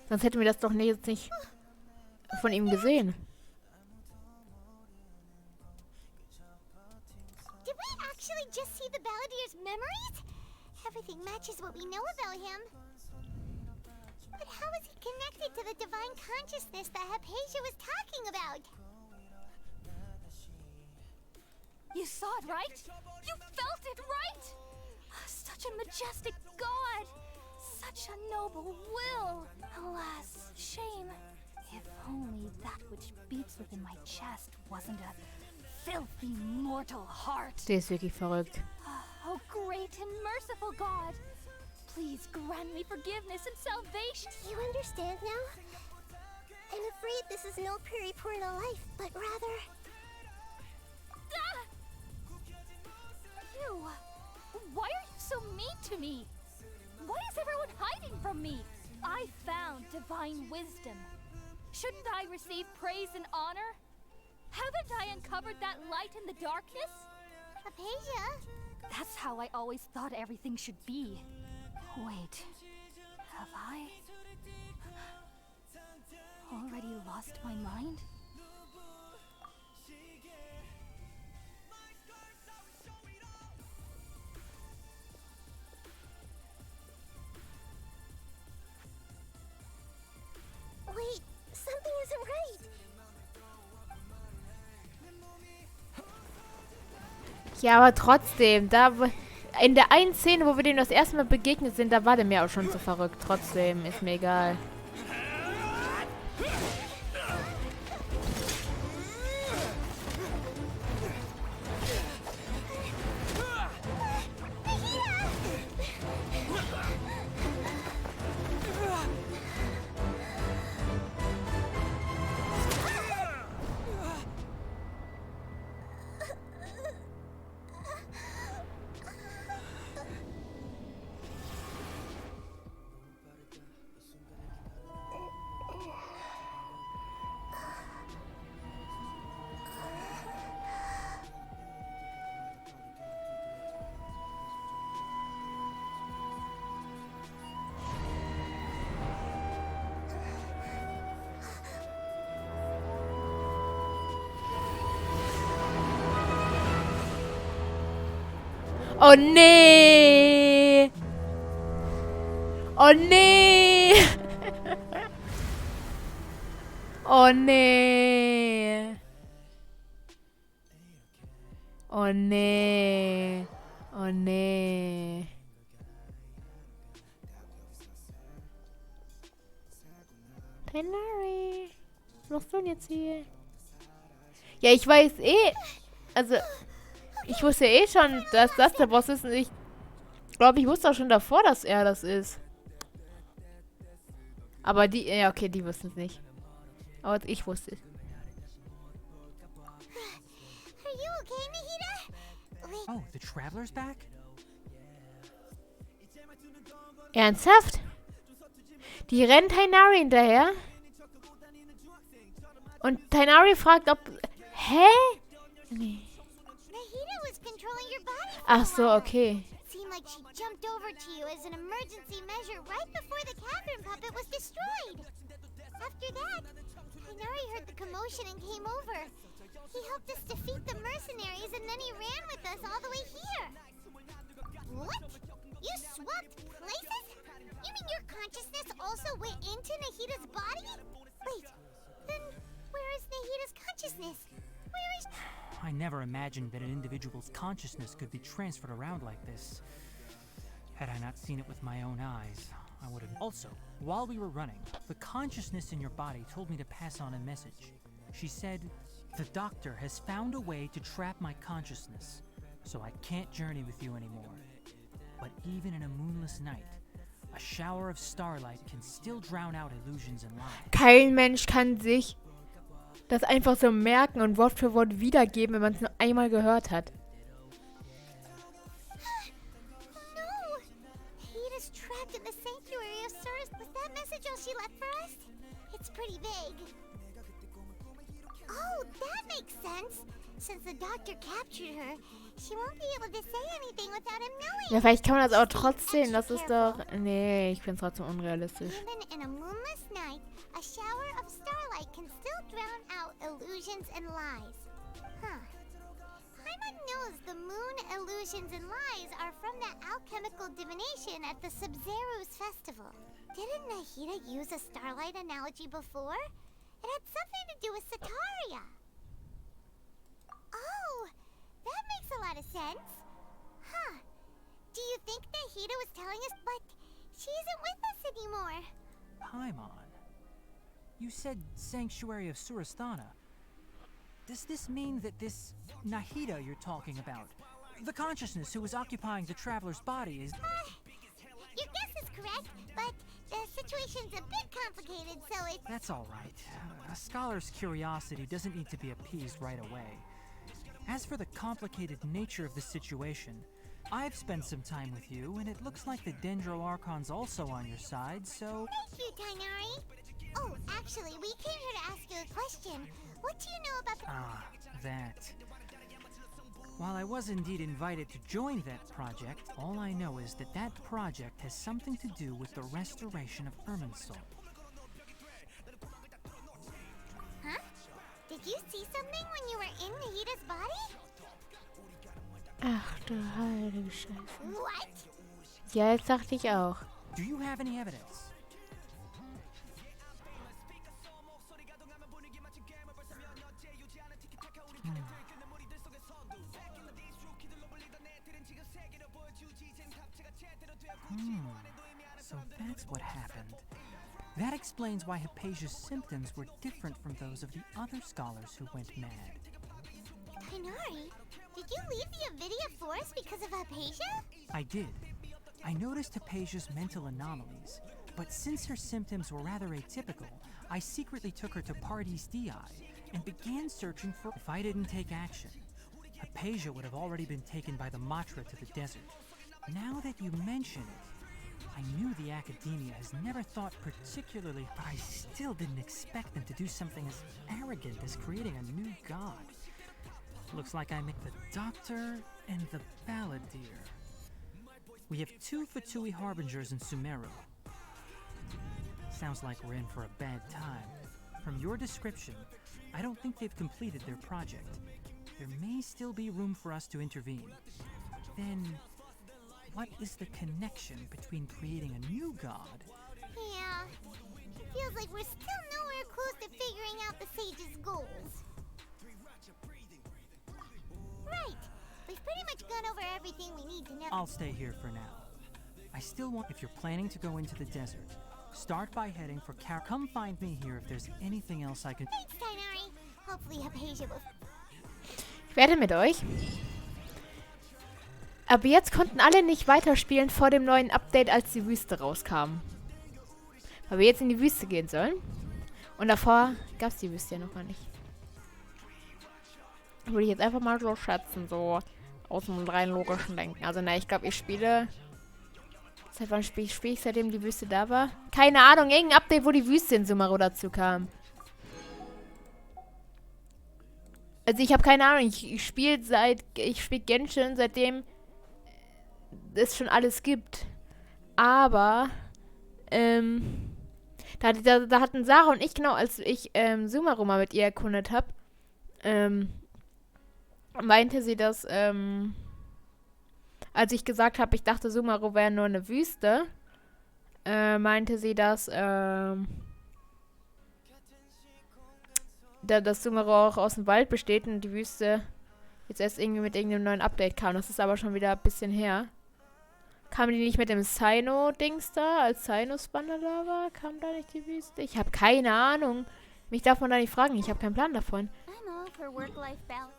Sonst hätten wir das doch jetzt nicht von ihm gesehen. Did we actually just see the Balladier's memories? Everything matches what we know about him. But how is he connected to the divine consciousness that Hypatia was talking about? You saw it, right? You felt it, right? Such a majestic god! Such a noble will! Alas, shame. If only that which beats within my chest wasn't a filthy mortal heart. Der ist wirklich verrückt. Oh, great and merciful God! Please grant me forgiveness and salvation. Do you understand now? I'm afraid this is no Puripurna life, but rather... Ah! You! Why are you so mean to me? Why is everyone hiding from me? I found divine wisdom. Shouldn't I receive praise and honor? Haven't I uncovered that light in the darkness? Hypatia? That's how I always thought everything should be. Wait, have I already lost my mind? Wait, something isn't right. Ja, aber trotzdem, in der einen Szene, wo wir dem das erste Mal begegnet sind, da war der mir auch schon zu verrückt. Trotzdem, ist mir egal. Oh nee! Oh nee! Oh nee! Oh nee! Oh nee! Tenari! Was machst du denn jetzt hier? Ja, ich weiß eh. Also, ich wusste eh schon, dass das der Boss ist. Und ich glaube, ich wusste auch schon davor, dass er das ist. Aber die, ja, okay, die wussten es nicht. Aber ich wusste es. Are you okay, Nahida? Wait, Oh, the traveler's back? Ernsthaft? Die rennt Tainari hinterher. Und Tainari fragt, ob... Hä? Nee. Nahida was controlling your body for Ach a so, while. okay. It seemed like she jumped over to you as an emergency measure right before the cavern puppet was destroyed. After that, Tainari heard the commotion and came over. He helped us defeat the mercenaries and then he ran with us all the way here. What? You swapped places? You mean your consciousness also went into Nahida's body? Wait, then where is Nahida's consciousness? Where is... I never imagined that an individual's consciousness could be transferred around like this. Had I not seen it with my own eyes, I would have... Also, while we were running, the consciousness in your body told me to pass on a message. She said, "The doctor has found a way to trap my consciousness, so I can't journey with you anymore. But even in a moonless night, a shower of starlight can still drown out illusions and lies." Kein Mensch kann sich das einfach so merken und Wort für Wort wiedergeben, wenn man es nur einmal gehört hat. No! Nahida's trapped in the sanctuary of Surus. Was that message all she left for us? It's pretty vague. Oh, that makes sense. Since the doctor captured her, she won't be able to say anything without him knowing. Ja, vielleicht kann man das aber trotzdem. Das ist doch... Nee, ich finde es trotzdem unrealistisch. Even in a moonless night, a shower of starlight can still drown out illusions and lies. Huh. Paimon knows the moon illusions and lies are from that alchemical divination at the Sub-Zero's festival. Didn't Nahida use a starlight analogy before? It had something to do with Sataria. Oh, that makes a lot of sense. Huh. Do you think Nahida was telling us, but she isn't with us anymore? Paimon, you said Sanctuary of Surasthana. Does this mean that this Nahida you're talking about, the consciousness who was occupying the traveler's body, is... Your guess is correct, but the situation's a bit complicated, so it's... That's all right. A scholar's curiosity doesn't need to be appeased right away. As for the complicated nature of the situation, I've spent some time with you, and it looks like the Dendro Archon's also on your side, so... Thank you, Tainari. Oh, actually, we came here to ask you a question. What do you know about the... Ah, that. While I was indeed invited to join that project, all I know is that that project has something to do with the restoration of Irminsul. Huh? Did you see something when you were in Nahida's body? Ach du heilige Scheiße. What? Ja, jetzt dachte ich auch. Do you have any evidence? So that's what happened. That explains why Hypatia's symptoms were different from those of the other scholars who went mad. Tainari, did you leave the Avidia Forest because of Hypatia? I did. I noticed Hypatia's mental anomalies, but since her symptoms were rather atypical, I secretly took her to Pardis Dii and began searching for... If I didn't take action, Hypatia would have already been taken by the Matra to the desert. Now that you mention it, I knew the Academia has never thought particularly, but I still didn't expect them to do something as arrogant as creating a new god. Looks like I make the Doctor and the Balladeer. We have 2 Fatui Harbingers in Sumeru. Sounds like we're in for a bad time. From your description, I don't think they've completed their project. There may still be room for us to intervene. then what is the connection between creating a new god? Yeah, it feels like we're still nowhere close to figuring out the sage's goals. Right, we've pretty much gone over everything we need to know. I'll stay here for now. I still want, if you're planning to go into the desert, start by heading for come find me here if there's anything else I can. Thanks, Tainari. Hopefully Hypatia will. Ich werde mit euch. Aber jetzt konnten alle nicht weiterspielen vor dem neuen Update, als die Wüste rauskam. Weil wir jetzt in die Wüste gehen sollen. Und davor gab es die Wüste ja noch gar nicht. Würde ich jetzt einfach mal so schätzen, so aus dem rein logischen Denken. Also na, ich glaube, ich spiele... Seit wann spiele ich, seitdem die Wüste da war? Keine Ahnung, irgendein Update, wo die Wüste in Sumeru dazu kam. Also ich habe keine Ahnung, ich spiele Genshin, seitdem es schon alles gibt. Aber, da hatten Sarah und ich, genau, als ich Sumeru mal mit ihr erkundet habe, meinte sie, dass, als ich gesagt habe, ich dachte, Sumeru wäre nur eine Wüste, meinte sie, dass, dass Sumeru auch aus dem Wald besteht und die Wüste jetzt erst irgendwie mit irgendeinem neuen Update kam. Das ist aber schon wieder ein bisschen her. Kam die nicht mit dem Sino-Dings da, als Sino-Spanner da war? Kam da nicht die Wüste? Ich habe keine Ahnung. Mich darf man da nicht fragen. Ich habe keinen Plan davon. I'm all for work-life balance.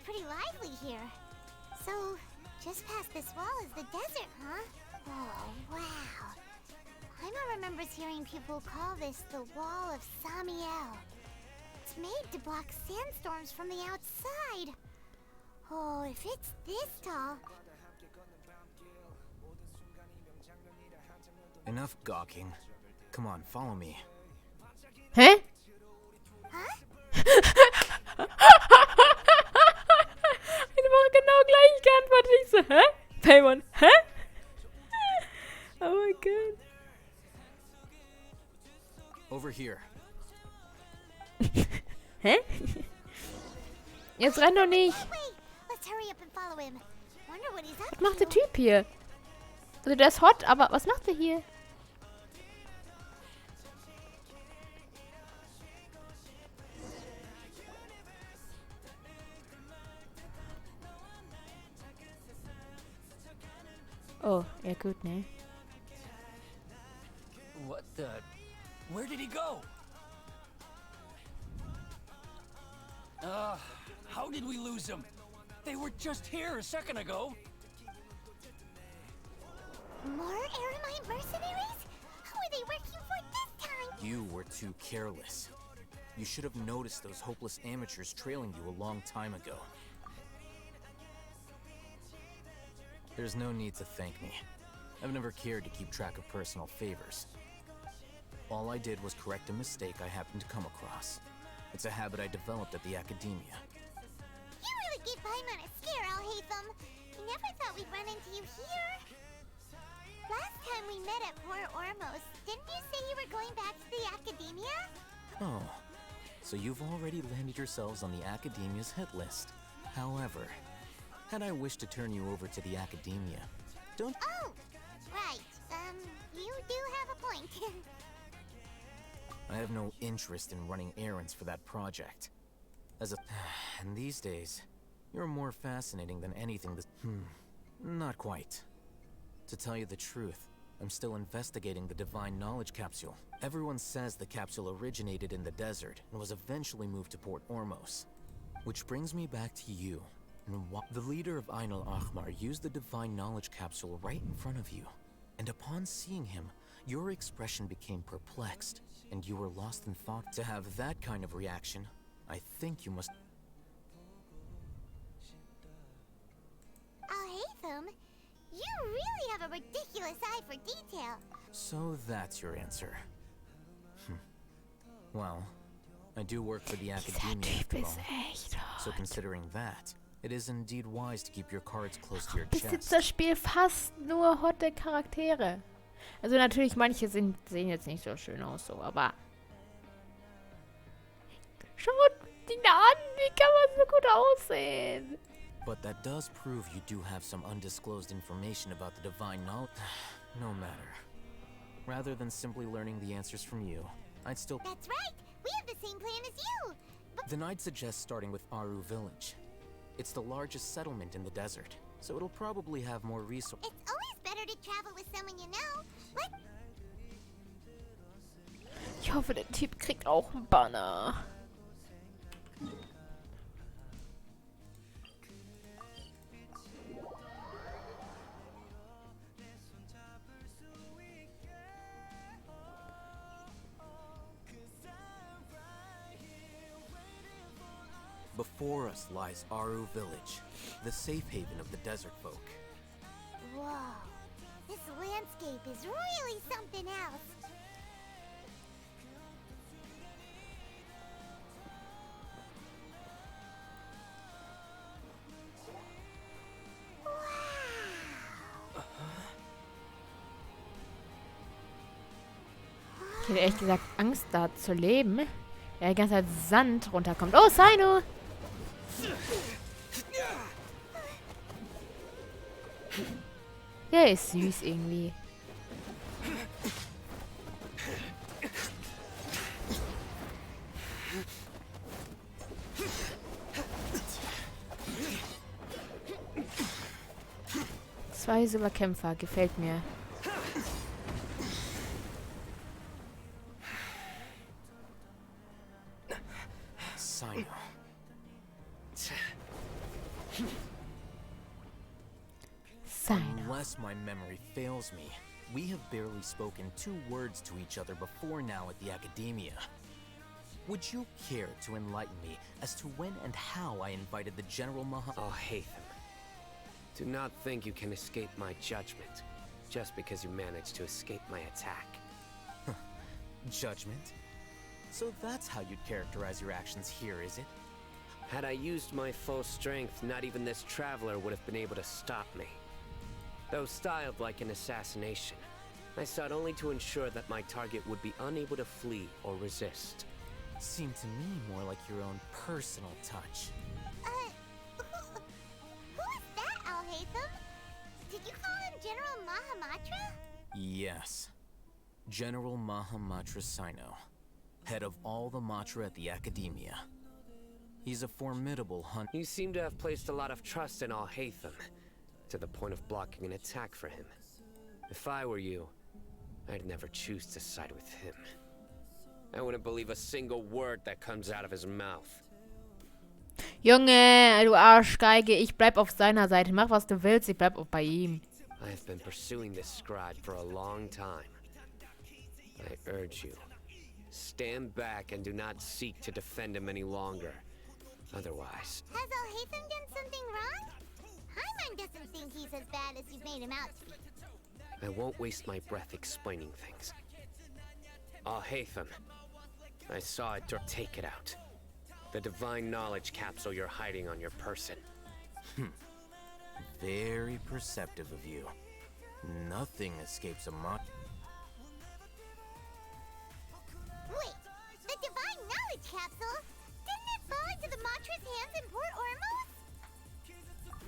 Pretty lively here. So, just past this wall is the desert, huh? Oh, wow. Paimon remembers hearing people call this the Wall of Samiel. It's made to block sandstorms from the outside. Oh, if it's this tall... Enough gawking. Come on, follow me. Hä? Huh? Genau gleich geantwortet. Ich so, hä? Paimon, hä? Oh mein Gott. Over here. Hä? Jetzt renn doch nicht. Wait, let's hurry up and follow him. Wonder what he's up Was macht der to. Typ hier? Also der ist hot, aber was macht er hier? Oh, ja gut, ne? What the? Where did he go? How did we lose him? They were just here a second ago. More Aramite mercenaries? Who are they working for this time? You were too careless. You should have noticed those hopeless amateurs trailing you a long time ago. There's no need to thank me. I've never cared to keep track of personal favors. All I did was correct a mistake I happened to come across. It's a habit I developed at the academia. You really gave Paimon a scare, Al-Haytham. I never thought we'd run into you here. Last time we met at Port Ormos, didn't you say you were going back to the academia? Oh, so you've already landed yourselves on the academia's hit list. However, had I wished to turn you over to the academia, don't... Oh, right. You do have a point. I have no interest in running errands for that project. As a... And these days, you're more fascinating than anything this... Not quite. To tell you the truth, I'm still investigating the Divine Knowledge Capsule. Everyone says the capsule originated in the desert and was eventually moved to Port Ormos. Which brings me back to you. And the leader of Ain al-Ahmar used the Divine Knowledge Capsule right in front of you. And upon seeing him, Your expression became perplexed, and you were lost in thought. To have that kind of reaction, I think you must... Alhaitham, you really have a ridiculous eye for detail. So that's your answer. Well, I do work for the Academia after all. So considering that, it is indeed wise to keep your cards close to your Bis jetzt chest. das Spiel fast nur hotte Charaktere. Also natürlich, manche sehen jetzt nicht so schön aus, so, aber... Schaut ihn an, wie kann man so gut aussehen? But that does prove you do have some undisclosed information about the divine knowledge. No matter. Rather than simply learning the answers from you, I'd still... That's right! We have the same plan as you! Then I'd suggest starting with Aru Village. It's the largest settlement in the desert, so it'll probably have more resources. It's always better to travel with someone you know. What? Ich hoffe, der Typ kriegt auch einen Banner. Before us lies Aru Village, the safe haven of the desert folk. Whoa. This landscape is really something else. Ich hätte ehrlich gesagt Angst, da zu leben. Ja, die ganze Zeit Sand runterkommt. Oh, Saino! Der ist süß irgendwie. Zwei Superkämpfer, gefällt mir. Sino. Saino. Unless my memory fails me, we have barely spoken 2 words to each other before now at the Academia. Would you care to enlighten me as to when and how I invited the General Oh, Hatham. Do not think you can escape my judgment, just because you managed to escape my attack. Judgment? So that's how you'd characterize your actions here, is it? Had I used my full strength, not even this traveler would have been able to stop me. Though styled like an assassination, I sought only to ensure that my target would be unable to flee or resist. Seemed to me more like your own personal touch. Who is that, Alhaitham? Did you call him General Mahamatra? Yes. General Mahamatra Sino, head of all the Matra at the Academia. He's a formidable hunter. You seem to have placed a lot of trust in Alhaitham, to the point of blocking an attack for him. If I were you, I'd never choose to side with him. I wouldn't believe a single word that comes out of his mouth. Junge, du Arschgeige, ich bleib auf seiner Seite. Mach, was du willst, ich bleib auch bei ihm. I have been pursuing this scribe for a long time. I urge you, stand back and do not seek to defend him any longer. Otherwise... Has Alhaitham done something wrong? Hyman doesn't think he's as bad as you've made him out to be. I won't waste my breath explaining things. Alhaitham, I saw it. Take it out. The divine knowledge capsule you're hiding on your person. Very perceptive of you. Nothing escapes a Matra. Wait, the divine knowledge capsule? Didn't it fall into the Matra's hands in Port Ormuz?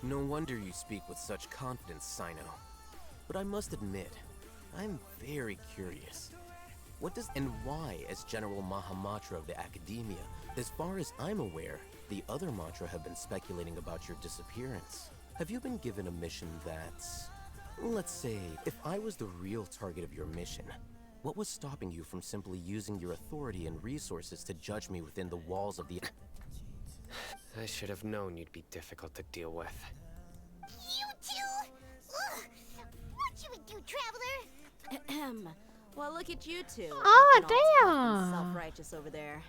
No wonder you speak with such confidence, Sino. But I must admit, I'm very curious. What does and why, as General Mahamatra of the Academia, as far as I'm aware, the other Matra have been speculating about your disappearance. Have you been given a mission that's... Let's say, if I was the real target of your mission, what was stopping you from simply using your authority and resources to judge me within the walls of the... I should have known you'd be difficult to deal with. You two? Ugh. What you would do, traveler? Well, look at you two. Ah, acting all tough and der. self-righteous over there.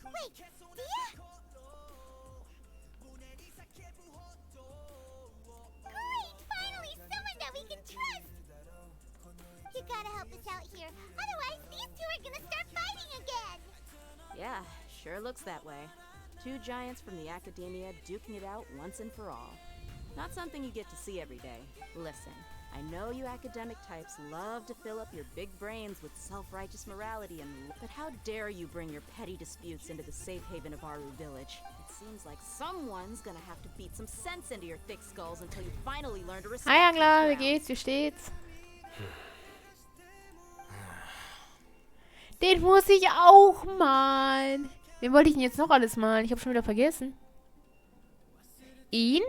Wait, Dia? Great! Finally, someone that we can trust! You gotta help us out here. Otherwise, these two are gonna start fighting again! Yeah, sure looks that way. Two giants from the academia duking it out once and for all. Not something you get to see every day. Listen, I know you academic types love to fill up your big brains with self-righteous morality and but how dare you bring your petty disputes into the safe haven of Aru Village? It seems like someone's gonna have to beat some sense into your thick skulls until you finally learn to respect Hi Angler, wie these geht's? Wie steht's? Den muss ich auch malen. Wen wollte ich denn jetzt noch alles malen? Ich habe schon wieder vergessen. Ihn?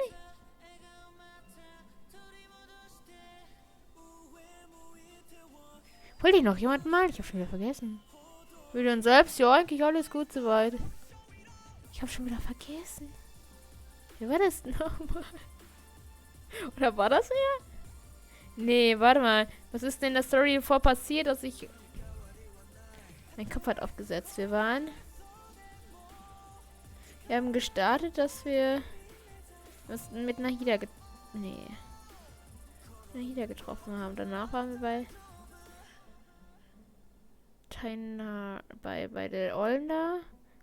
Wollte ich noch jemanden malen? Ich habe schon wieder vergessen. Wieder und selbst? Ja, eigentlich alles gut soweit. Ich habe schon wieder vergessen. Wer war das nochmal? Oder war das er? Nee, warte mal. Was ist denn in der Story davor passiert, dass ich... Mein Kopf hat aufgesetzt. Wir haben gestartet, dass wir uns mit Nahida Nahida getroffen haben. Danach waren wir bei der Ollen da,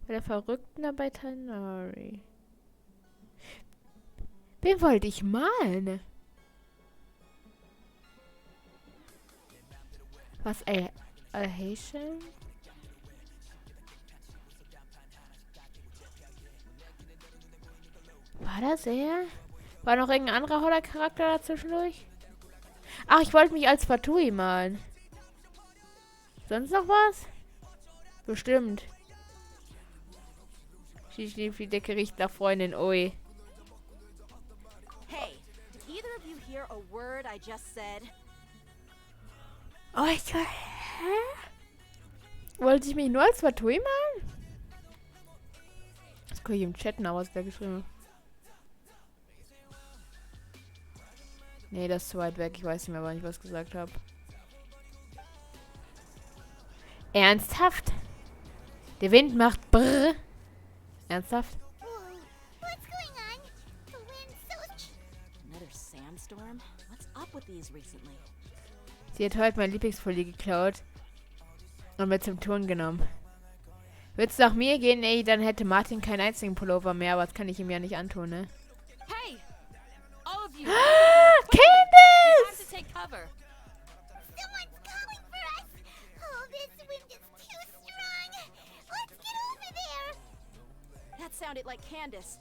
bei der Verrückten da, bei Tainari. Wen wollte ich malen? Was, Haitian? War das er? War noch irgendein anderer Horror-Charakter dazwischendurch? Ach, ich wollte mich als Fatui malen. Sonst noch was? Bestimmt. Die Decke riecht nach Freundin. Ui. Hey, did either of you hear a word I just said? Oh, hä? Wollte ich mich nur als Fatui malen? Das gucke ich im Chat nach, was der geschrieben hat. Nee, das ist zu weit weg. Ich weiß nicht mehr, wann ich was gesagt habe. Ernsthaft? Der Wind macht brrr. Ernsthaft? Whoa, what's going on? The wind's so... Another sandstorm? What's up with these recently? Sie hat heute meine Lieblingsfolie geklaut und mit zum Turnen genommen. Würd's nach mir gehen, ey, dann hätte Martin keinen einzigen Pullover mehr, aber das kann ich ihm ja nicht antun, ne? Hey! All of you! Candace! To take cover. Someone's calling for us! Oh, this wind is too strong! Let's get over there! That sounded like Candace.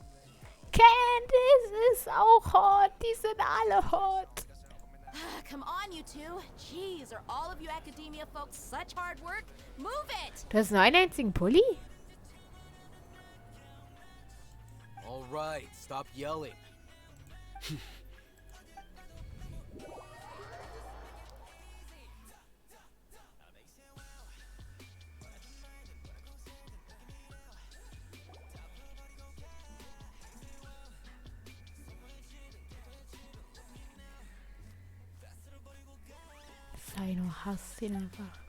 Candace ist auch hot. Die sind alle hot. Come on, you two. Jeez, are all of you academia folks such hard work? Move it! Du hast nur einen einzigen Pulli? All right, stop yelling. Sino hasst ihn einfach.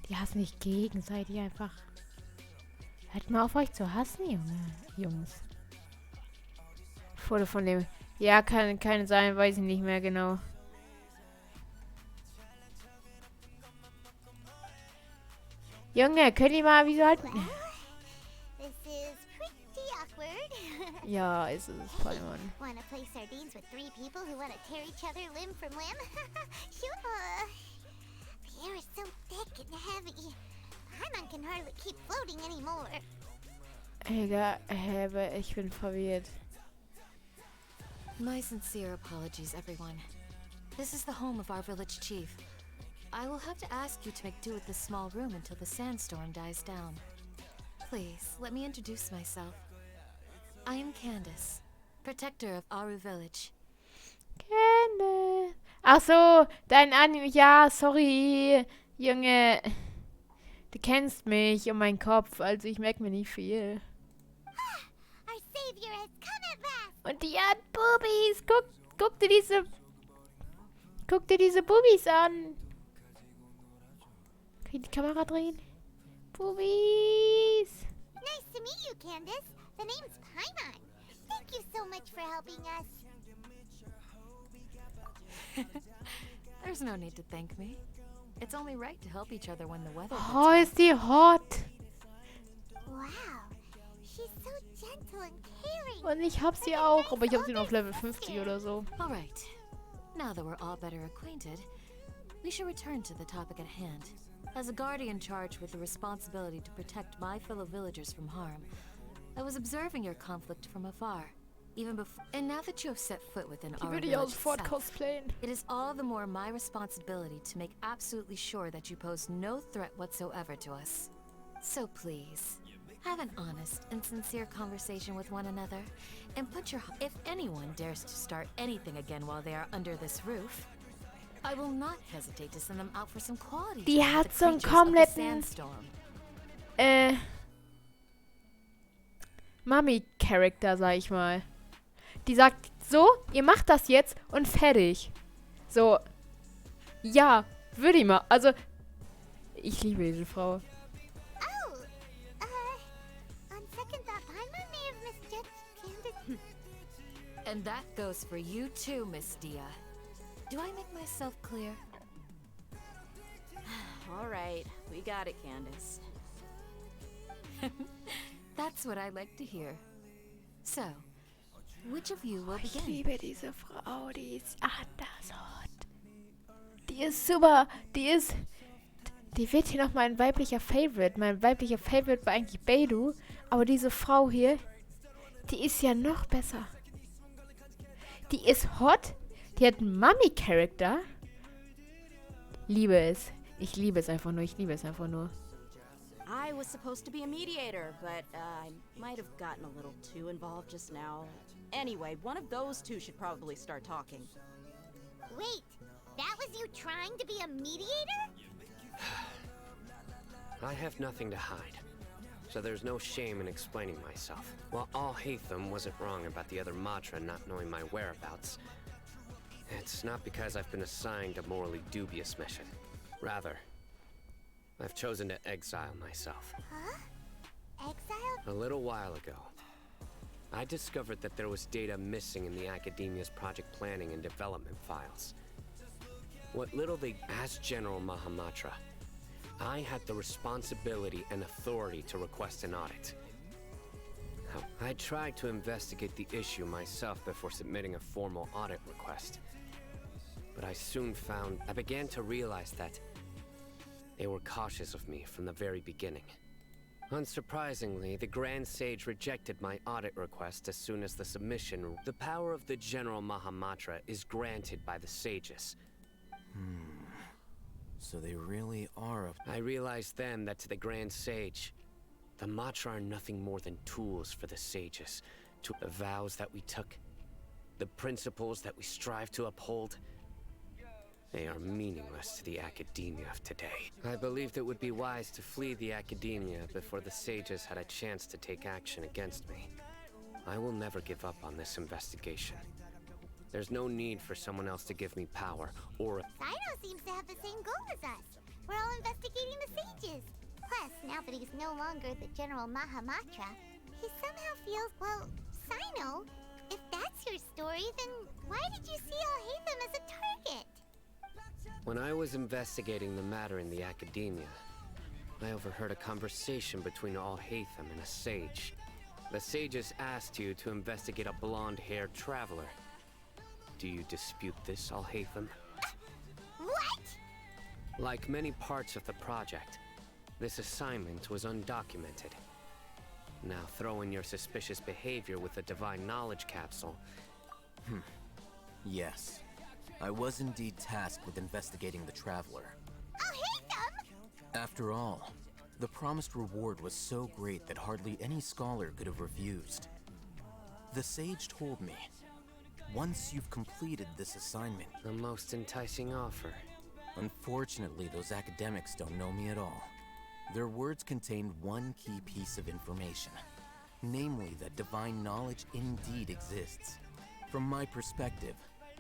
Die hassen sich gegenseitig einfach. Hört mal auf, euch zu hassen, Jungs. Foto von dem... Ja, kann sein, weiß ich nicht mehr genau. Junge, könnt ihr mal, wieso halt... This is pretty awkward. Ja, es ist voll, Mann. Wanna play sardines with three people who wanna tear each other limb from limb? Sure. The air is so thick and heavy. Paimon can hardly keep floating anymore. Egal, aber ich bin verwirrt. My sincere apologies, everyone. This is the home of our village chief. I will have to ask you to make do with this small room until the sandstorm dies down. Please, let me introduce myself. I am Candace, protector of Aru Village. Candace. Ach so, dein Anime. Ja, sorry, Junge. Du kennst mich und meinen Kopf, also ich merke mir nicht viel. Our savior has come at last. Und die hat Bubis. Guck dir diese Bubis an. die Kamera drehen? Bubis! Nice to meet you, Candace. The name's Paimon. Thank you so much for helping us. There's no need to thank me. It's only right to help each other when the weather gets Oh, ist die hot. Wow. She's so gentle and caring. Und ich hab sie auch, aber ich hab sie nur auf Level 50 oder so. All right. Now that we're all better acquainted, we should return to the topic at hand. As a guardian charged with the responsibility to protect my fellow villagers from harm, I was observing your conflict from afar, even before. And now that you have set foot within Die our würde ich auch village sofort itself, cosplayen. it is all the more my responsibility to make absolutely sure that you pose no threat whatsoever to us. So please, have an honest and sincere conversation with one another, and put your. If anyone dares to start anything again while they are under this roof, I will not hesitate to send them out for some quality Die time with hat the so einen creatures of the kompletten sandstorm. Mami-Charakter, sag ich mal. Die sagt, so, ihr macht das jetzt und fertig. So, ja, würde ich mal. Also, ich liebe diese Frau. Oh, on second thought, Paimon may have misjudged Candace. And that goes for you too, Miss Dia. Do I make myself clear? All right, we got it, Candace. That's what I like to hear. So, which of you will Ich begin? liebe diese Frau, die ist anders hot. Die ist super, die wird hier noch mein weiblicher Favorite. Mein weiblicher Favorite war eigentlich Beidou, aber diese Frau hier, die ist ja noch besser. Die ist hot, die hat einen Mami-Charakter. Liebe es. Ich liebe es einfach nur, ich liebe es einfach nur. I was supposed to be a mediator, but I might have gotten a little too involved just now. Anyway, one of those two should probably start talking. Wait, that was you trying to be a mediator? I have nothing to hide, so there's no shame in explaining myself. While Al-Haytham wasn't wrong about the other Matra not knowing my whereabouts, it's not because I've been assigned a morally dubious mission. Rather, I've chosen to exile myself. Huh? Exile? A little while ago, I discovered that there was data missing in the Academia's project planning and development files. What little they asked General Mahamatra, I had the responsibility and authority to request an audit. Now, I tried to investigate the issue myself before submitting a formal audit request. But I began to realize that they were cautious of me from the very beginning. Unsurprisingly, the Grand Sage rejected my audit request as soon as the submission. The power of the General Mahamatra is granted by the sages. So they really are I realized then that to the Grand Sage, the Matra are nothing more than tools for the sages. To the vows that we took, the principles that we strive to uphold, they are meaningless to the Academia of today. I believed it would be wise to flee the Academia before the sages had a chance to take action against me. I will never give up on this investigation. There's no need for someone else to give me power or... Saito seems to have the same goal as us. We're all investigating the sages. Plus, now that he's no longer the General Mahamatra, he somehow feels, well, Sino, if that's your story, then why did you see Al-Haytham as a target? When I was investigating the matter in the Academia, I overheard a conversation between Al-Haytham and a sage. The sages asked you to investigate a blonde-haired traveler. Do you dispute this, Al-Haytham? What? Like many parts of the project, this assignment was undocumented. Now throw in your suspicious behavior with the Divine Knowledge Capsule. Yes. I was indeed tasked with investigating the Traveler. Al-Haytham? After all, the promised reward was so great that hardly any scholar could have refused. The sage told me, once you've completed this assignment... The most enticing offer. Unfortunately, those academics don't know me at all. Their words contained one key piece of information. Namely, that divine knowledge indeed exists. From my perspective,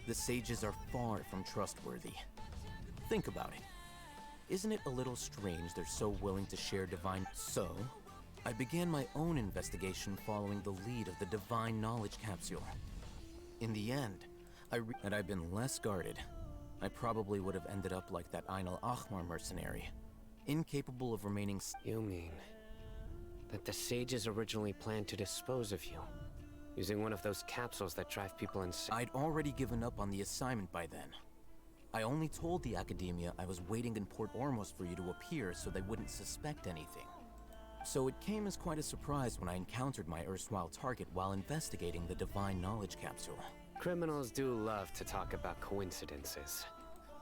the sages are far from trustworthy. Think about it. Isn't it a little strange they're so willing to share divine... So, I began my own investigation following the lead of the divine knowledge capsule. In the end, had I been less guarded, I probably would have ended up like that Ain al-Ahmar mercenary, incapable of remaining... You mean that the sages originally planned to dispose of you, using one of those capsules that drive people insane? I'd already given up on the assignment by then. I only told the Academia I was waiting in Port Ormos for you to appear so they wouldn't suspect anything. So it came as quite a surprise when I encountered my erstwhile target while investigating the divine knowledge capsule. Criminals do love to talk about coincidences.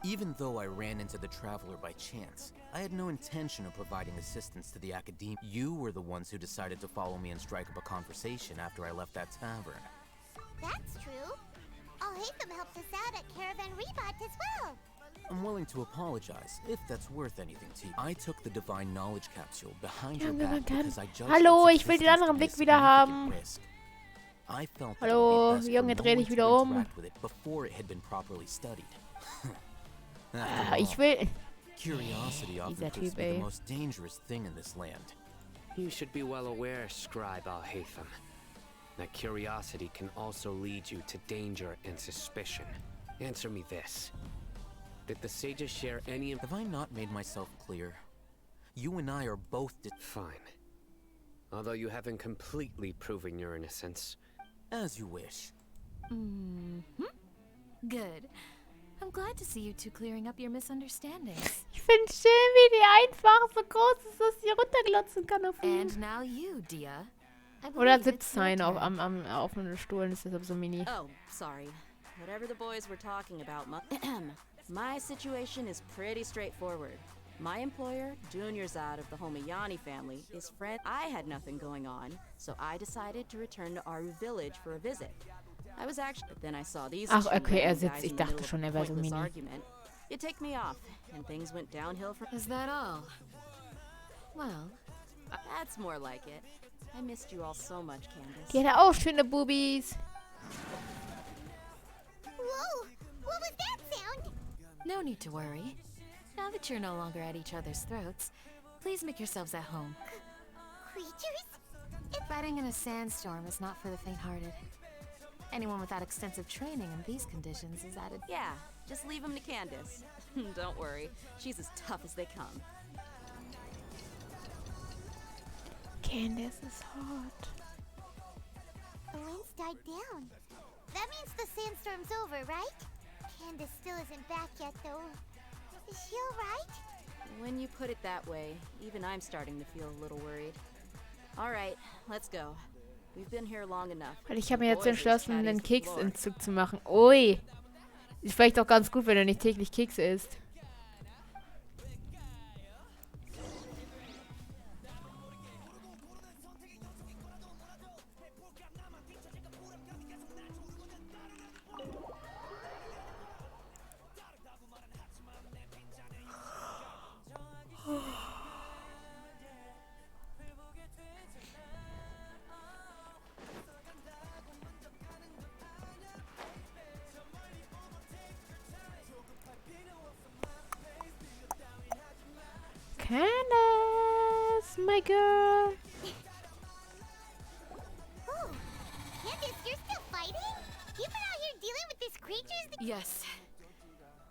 Even though I ran into the Traveler by chance, I had no intention of providing assistance to the Academia. You were the ones who decided to follow me and strike up a conversation after I left that tavern. That's true. Al-Haytham helped us out at Caravan Rebat as well. I'm willing to apologize, if that's worth anything to you. I took the divine knowledge capsule behind your back because I judged Hallo, its ich will den existence anderen to be a Blick wieder haben. significant risk. I felt that Hallo, it would be best Junge, for dreh no dich one wieder to um. interact with it before it had been properly studied. After all, Ich will... curiosity often Dieser proves Typ, to be the ey. most dangerous thing in this land. You should be well aware, Scribe Al-Haytham, that curiosity can also lead you to danger and suspicion. Answer me this. Did the sages share any... Have I not made myself clear? You and I are both... Fine. Although you haven't completely proven your innocence. As you wish. Good. I'm glad to see you two clearing up your misunderstandings. Ich finde schön, wie die einfach so groß ist, dass sie runterglotzen kann auf ihn. And now you, Dia. I Oder believe it's sitzt your sein auf, turn. auf einem Stuhl und ist deshalb so mini. Oh, sorry. Whatever the boys were talking about, my situation is pretty straightforward. My employer, Dunyarzad of the Homayani family, is friend. I had nothing going on, so I decided to return to Aru village for a visit. I was actually, but then I saw these Ach, two okay, random sitzt. guys Ich in the dachte middle schon, of war a so pointless mini. argument. You ticked me off, and things went downhill from. Is that all? Well, That's more like it. I missed you all so much, Candace. Die hat auch schöne Bubis. Whoa! What was that sound? no need to worry. Now that you're no longer at each other's throats, please make yourselves at home. Creatures? Fighting in a sandstorm is not for the faint-hearted. Anyone without extensive training in these conditions is added. Yeah, just leave them to Candace. Don't worry, she's as tough as they come. Candace is hot. The winds died down. That means the sandstorm's over, right? Candace still isn't back yet, though. Is she alright? When you put it that way, even I'm starting to feel a little worried. All right, let's go. We've been here long enough. Weil ich habe mir jetzt Boys, entschlossen, Caddy's einen the floor. Keksentzug zu machen. Ui. Ist vielleicht auch ganz gut, wenn er nicht täglich Kekse isst. Candace, my girl. Oh, Candace, you're still fighting? You've been out here dealing with these creatures? Yes.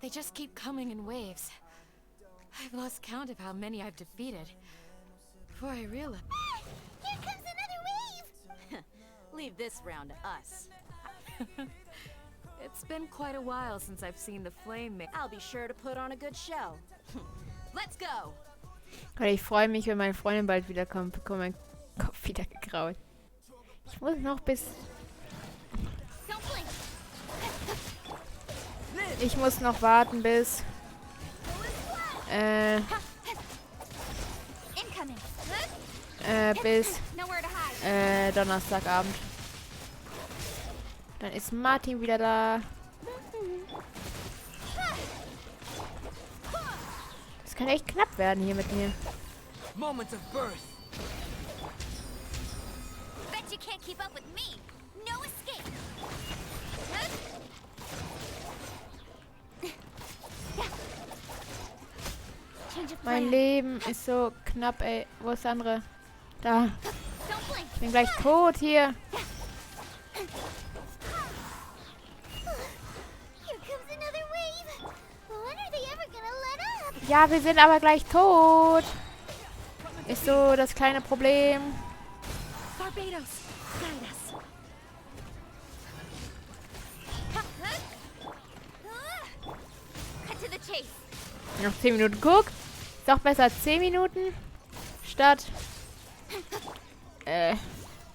They just keep coming in waves. I've lost count of how many I've defeated. Before I realize... Ah, here comes another wave! Leave this round to us. It's been quite a while since I've seen the flame make... I'll be sure to put on a good show. Let's go! Ich freue mich, wenn meine Freundin bald wiederkommt. Bekomme meinen Kopf wieder gegraut. Ich muss noch bis... Ich muss noch warten bis... Incoming! bis... Nowhere to hide! Donnerstagabend. Dann ist Martin wieder da. Das kann echt knapp werden hier mit mir. Moment of birth. Bet you can't keep up with me! No escape! Change Mein Leben ist so knapp, ey. Wo ist der andere? Da. Ich bin gleich tot hier. Ja, wir sind aber gleich tot. Ist so das kleine Problem. Noch 10 Minuten guck. Ist doch besser 10 Minuten. Statt.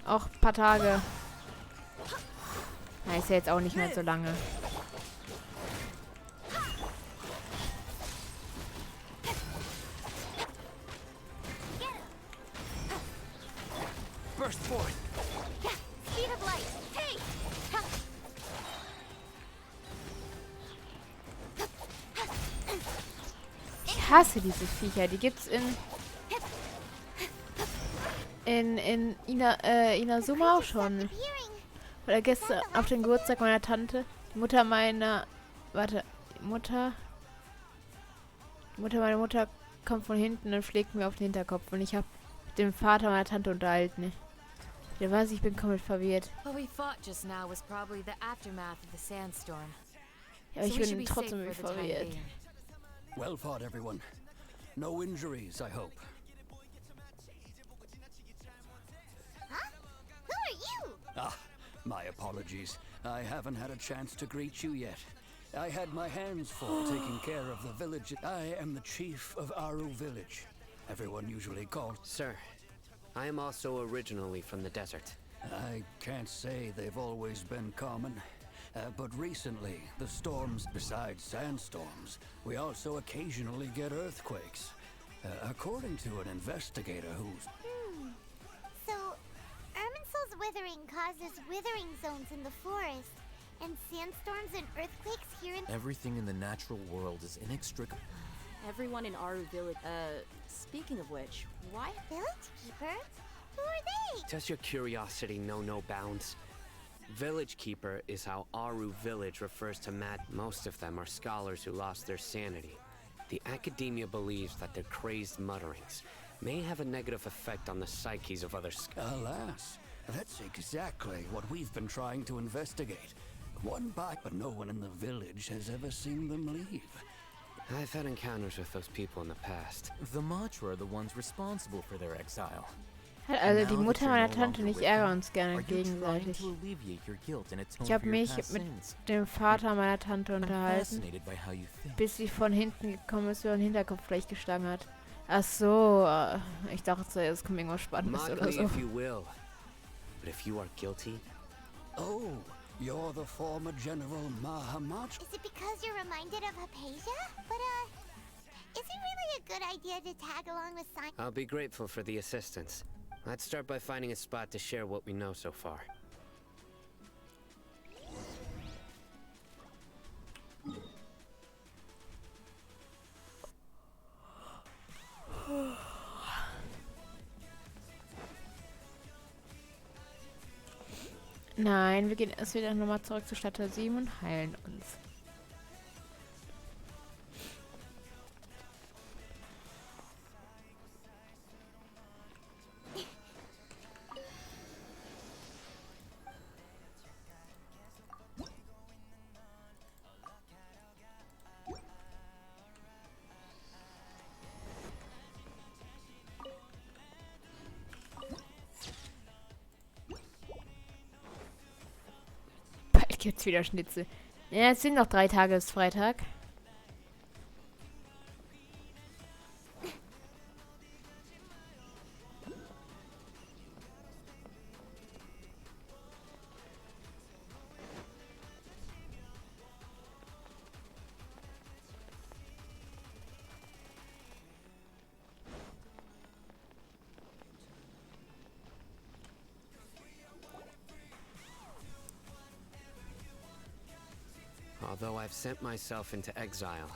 Auch ein paar Tage. Na, ist ja jetzt auch nicht mehr so lange. Burst forth. Speed of light. Hey! Ich hasse diese Viecher. Die gibt's in Inazuma auch schon. Oder gestern auf den Geburtstag meiner Tante. Die Mutter meiner... Warte. Mutter meiner Mutter kommt von hinten und schlägt mir auf den Hinterkopf. Und ich habe mit dem Vater meiner Tante unterhalten. Der weiß, ich bin komplett verwirrt. What we fought just now was probably the aftermath of the sandstorm. Ja, aber ich So we should bin be safe trotzdem for the time verwirrt. being. Well fought, everyone. No injuries, I hope. Huh? Who are you? Ah, my apologies. I haven't had a chance to greet you yet. I had my hands full taking care of the village. I am the chief of Aru village. Everyone usually calls... Sir, I am also originally from the desert. I can't say they've always been common. But recently, the storms, besides sandstorms, we also occasionally get earthquakes. According to an investigator who's... So, Irminsul's withering causes withering zones in the forest, and sandstorms and earthquakes here in... Everything in the natural world is inextricable. Everyone in Aru village. Speaking of which, why? Village Keeper? Who are they? Does your curiosity know no bounds? Village Keeper is how Aru village refers to most of them are scholars who lost their sanity. The academia believes that their crazed mutterings may have a negative effect on the psyches of other Alas, that's exactly what we've been trying to investigate. One by, but no one in the village has ever seen them leave. I've had encounters with those people in the past. The Matra are the ones responsible for their exile. Also die Mutter meiner Tante und ich ärgern uns gerne gegenseitig. Ich habe mich mit dem Vater meiner Tante unterhalten, bis sie von hinten gekommen ist und den Hinterkopf gleich geschlagen hat. Ach so, ich dachte, es kommt irgendwas Spannendes oder so. If you will, but if you are guilty, Oh, you're the former General Mahamach. Is it because you're reminded of Hypatia? But, is it really a good idea to tag along with Simon? I'll be grateful for the assistance. Let's start by finding a spot to share what we know so far. Nein, wir gehen erst wieder nochmal zurück zu Stadt 7 und heilen uns. Gibt's wieder Schnitzel. Ja, es sind noch 3 Tage bis Freitag. Although I've sent myself into exile,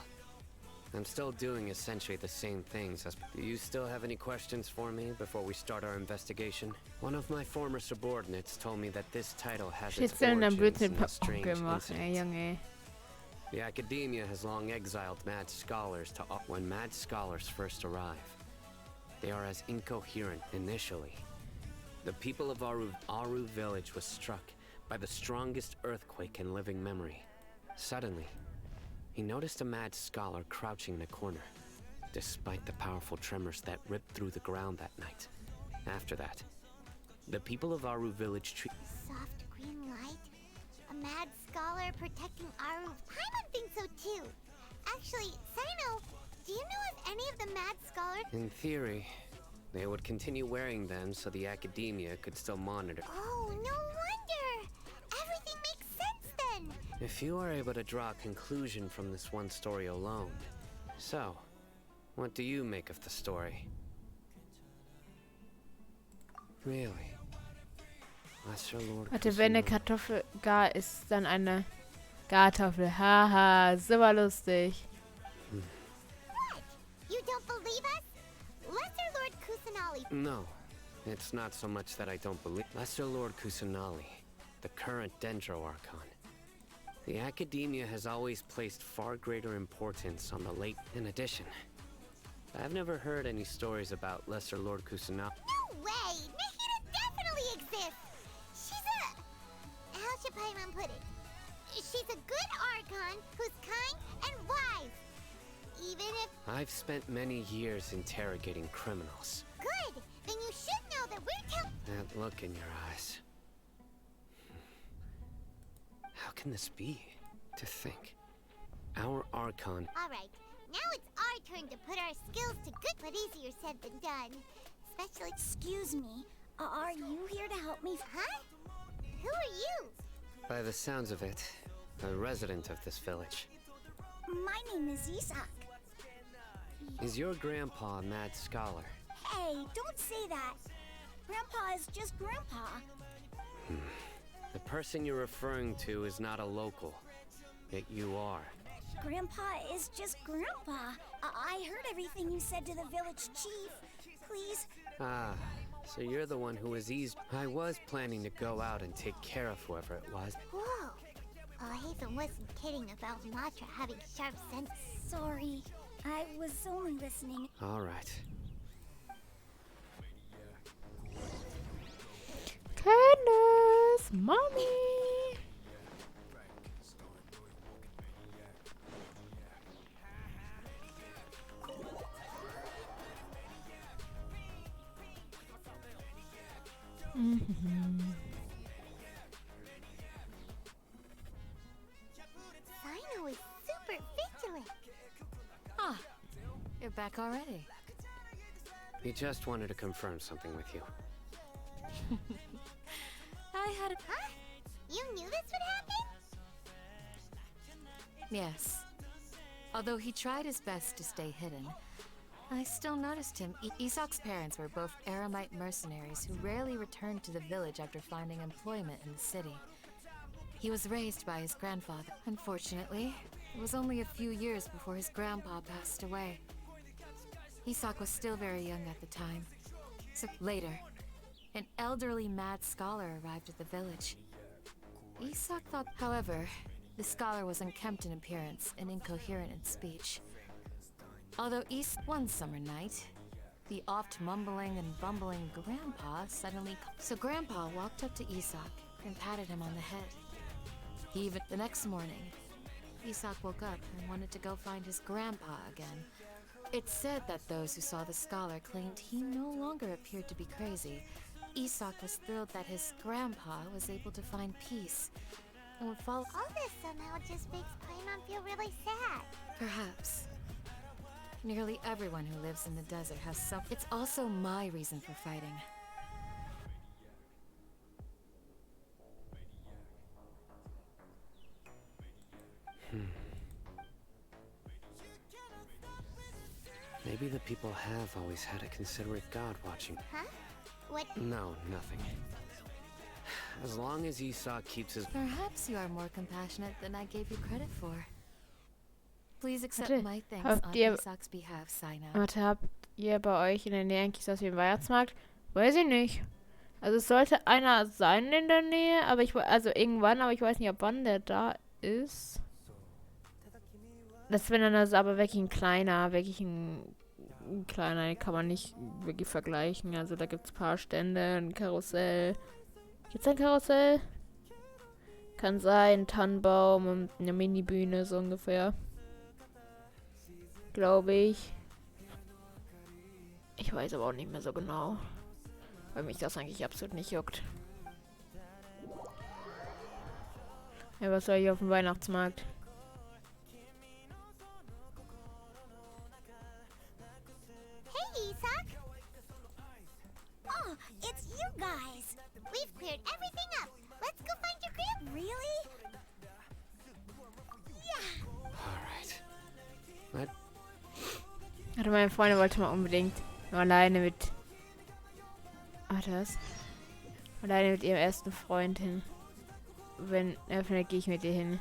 I'm still doing essentially the same things as... Do you still have any questions for me before we start our investigation? One of my former subordinates told me that this title has its Schnitzel und dann origins Blödsinn in a strange gemacht, ey, incident. Junge. The Academia has long exiled mad scholars to when mad scholars first arrive. They are as incoherent initially. The people of Aru village was struck by the strongest earthquake in living memory. Suddenly, he noticed a mad scholar crouching in a corner, despite the powerful tremors that ripped through the ground that night. After that, the people of Aru village Soft green light? A mad scholar protecting Aru? Paimon thinks so too. Actually, Sino, do you know if any of the mad scholars... In theory, they would continue wearing them so the Academia could still monitor. Oh, no wonder! Everything makes sense then! If you are able to draw a conclusion from this one story alone. So, what do you make of the story? Really? Lesser Lord Warte, wenn eine Kartoffel gar ist, dann eine Gartoffel. Haha, super lustig. What? You don't believe us? Lesser Lord Kusanali. No, it's not so much that I don't believe. Lesser Lord Kusanali, the current Dendro Archon. The Academia has always placed far greater importance on the late. In addition, I've never heard any stories about Lesser Lord Kusanali. No way! Nahida definitely exists! She's a... How should Paimon put it? She's a good Archon who's kind and wise. Even if... I've spent many years interrogating criminals. Good! Then you should know that we're That look in your eyes. How can this be? To think. Our Archon... Alright, now it's our turn to put our skills to good, but easier said than done. Especially... Excuse me, are you here to help me? Huh? Who are you? By the sounds of it, a resident of this village. My name is Isak. Is your grandpa a mad scholar? Hey, don't say that. Grandpa is just Grandpa. The person you're referring to is not a local, yet you are. Grandpa is just Grandpa. I heard everything you said to the village chief. Please. Ah, so you're the one who was eased. I was planning to go out and take care of whoever it was. Whoa. Haven wasn't kidding about Matra having sharp sense. Sorry. I was only listening. All right. Goodness, mommy. Sino is super vigilant. Ah, you're back already. He just wanted to confirm something with you. I had a... Huh? You knew this would happen? Yes. Although he tried his best to stay hidden, I still noticed him. Isak's parents were both Aramite mercenaries who rarely returned to the village after finding employment in the city. He was raised by his grandfather. Unfortunately, it was only a few years before his grandpa passed away. Isak was still very young at the time. So later, an elderly mad scholar arrived at the village. Isak thought, however, the scholar was unkempt in appearance and incoherent in speech. Although one summer night, the oft mumbling and bumbling Grandpa suddenly... So Grandpa walked up to Isak and patted him on the head. The next morning, Isak woke up and wanted to go find his grandpa again. It's said that those who saw the scholar claimed he no longer appeared to be crazy. Isak was thrilled that his grandpa was able to find peace and would follow... All this somehow just makes Paimon feel really sad. Perhaps. Nearly everyone who lives in the desert has some... It's also my reason for fighting. Maybe the people have always had a considerate god watching. Huh? What? No, nothing. As long as Isak keeps his... Perhaps you are more compassionate than I gave you credit for. Please accept Warte, my thanks habt on ihr- Isak's behalf, Sino. Warte, habt ihr bei euch in der Nähe eigentlich sowas wie einen Weihnachtsmarkt? Weiß ich nicht. Also es sollte einer sein in der Nähe, aber also irgendwann, aber ich weiß nicht, ab wann der da ist. Das wäre dann also aber wirklich ein kleiner, den kann man nicht wirklich vergleichen. Also da gibt es ein paar Stände, ein Karussell. Gibt es ein Karussell? Kann sein, ein Tannenbaum und eine Mini-Bühne so ungefähr. Glaube ich. Ich weiß aber auch nicht mehr so genau. Weil mich das eigentlich absolut nicht juckt. Ja, was soll ich auf dem Weihnachtsmarkt? Hey, Isak! Oh, it's you guys! We've cleared everything up! Let's go find your crib! Really? Alright. What? Also meine Freundin wollte mal unbedingt nur alleine mit... Alleine mit ihrem ersten Freund hin. Wenn er findet, gehe ich mit ihr hin.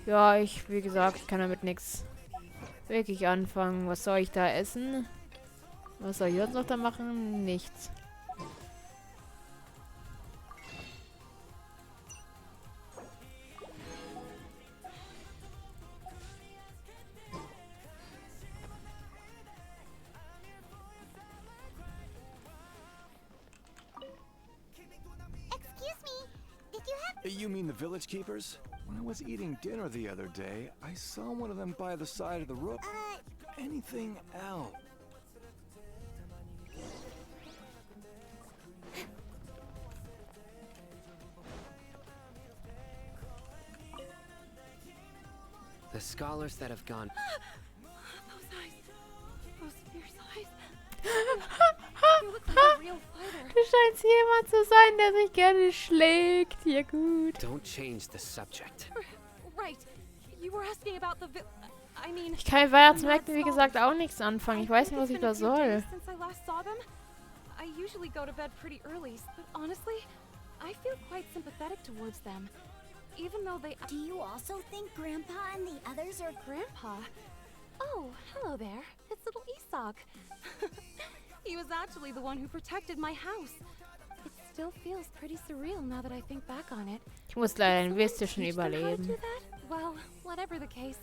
Ja, wie gesagt, ich kann damit nichts wirklich anfangen. Was soll ich da essen? Was soll ich sonst noch da machen? Nichts. Excuse me, did you have... You mean the village keepers? When I was eating dinner the other day, I saw one of them by the side of the road. Anything else? The scholars that have gone. Those eyes. Those fierce eyes. You look like a real fighter. Du scheinst jemand zu sein, der sich gerne schlägt. Ja gut. Don't change the subject. Right. You were asking about the I mean, Ich kann mit Weihnachtsmärkten, wie gesagt, auch nichts anfangen. Ich weiß nicht, was ich da soll. Since I last saw them, I usually go to bed pretty early, but honestly, I feel quite sympathetic towards them. Even though they... Do you also think Grandpa and the others are... Grandpa? Oh, hello there. It's little Isak. He was actually the one who protected my house. It still feels pretty surreal now that I think back on it. Ich muss leider den Westischen überleben. Well, whatever the case,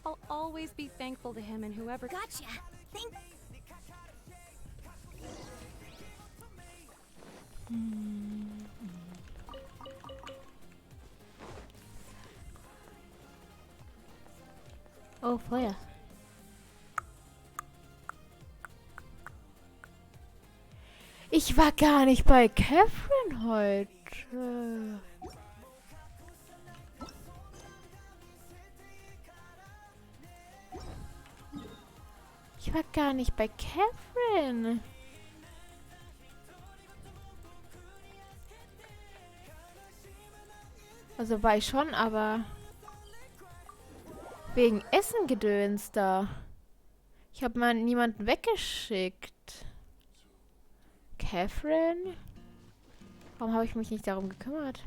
I'll always be thankful to him and whoever... Gotcha. Think... Oh, Feuer. Ich war gar nicht bei Catherine heute. Ich war gar nicht bei Catherine. Also war ich schon, aber wegen Essen-Gedöns da. Ich habe mal niemanden weggeschickt. Catherine? Warum habe ich mich nicht darum gekümmert?